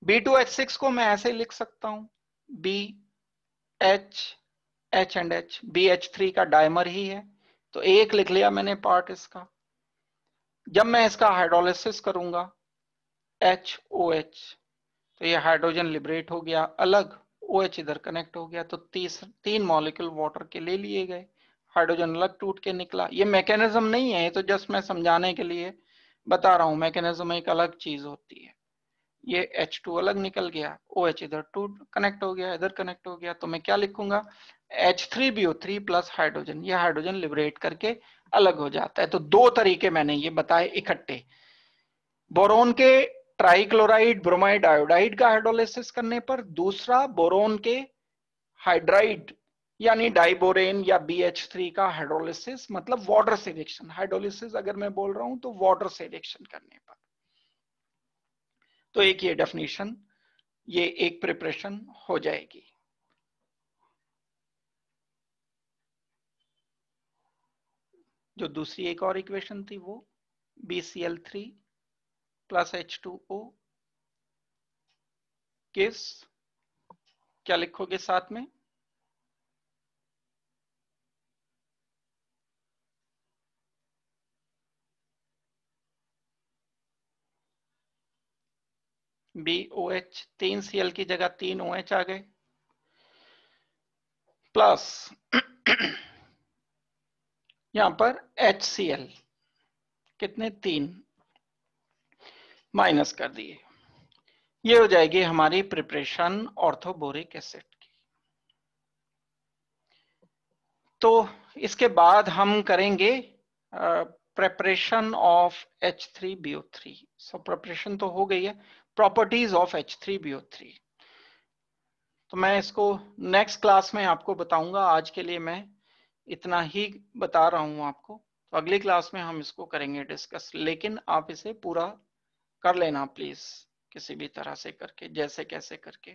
Speaker 1: B2H6 को मैं ऐसे लिख सकता हूं, B H H and H, BH3 का डायमर ही है, तो एक लिख लिया मैंने पार्ट इसका। जब मैं इसका हाइड्रोलिसिस करूंगा HOH, तो ये हाइड्रोजन लिबरेट हो गया अलग, OH इधर कनेक्ट हो गया, तो 3 मॉलिक्यूल वाटर के ले लिए गए, हाइड्रोजन अलग टूट के निकला। ये मैकेनिज्म नहीं है, ये तो जस्ट मैं समझाने के लिए बता रहा हूं, मैकेनिज्म एक अलग चीज होती है। ये H2 अलग निकल गया, OH इधर टूट कनेक्ट हो गया, इधर कनेक्ट हो गया, तो मैं क्या लिखूंगा, H3BO3 प्लस हाइड्रोजन, ये हाइड्रोजन लिबरेट करके अलग हो जाता है। तो 2 तरीके मैंने ये बताए इकट्ठे, बोरोन के ट्राइक्लोराइड ब्रोमाइड आयोडाइड का हाइड्रोलिसिस करने पर, दूसरा बोरोन के हाइड्राइड यानी डाइबोरेन या BH3 का हाइड्रोलिसिस मतलब वाटर से रिएक्शन, हाइड्रोलिसिस अगर मैं बोल रहा हूं तो वाटर से रिएक्शन करने पर। तो एक ये डेफिनेशन, ये एक प्रिपरेशन हो जाएगी। जो दूसरी एक और इक्वेशन थी वो BCl3 प्लस H2O किस, क्या लिखोगे साथ में, BOH, 3 Cl की जगह 3 OH आ गए, प्लस यहां पर HCl कितने, 3 माइनस कर दिए। ये हो जाएगी हमारी प्रिपरेशन ऑर्थोबोरिक एसिड की। तो इसके बाद हम करेंगे preparation of H3BO3। So preparation तो हो गई है, प्रॉपर्टीज ऑफ H3BO3 तो मैं इसको नेक्स्ट क्लास में आपको बताऊंगा। आज के लिए मैं इतना ही बता रहा हूं आपको, तो अगली क्लास में हम इसको करेंगे डिस्कस। लेकिन आप इसे पूरा कर लेना प्लीज, किसी भी तरह से करके, जैसे कैसे करके।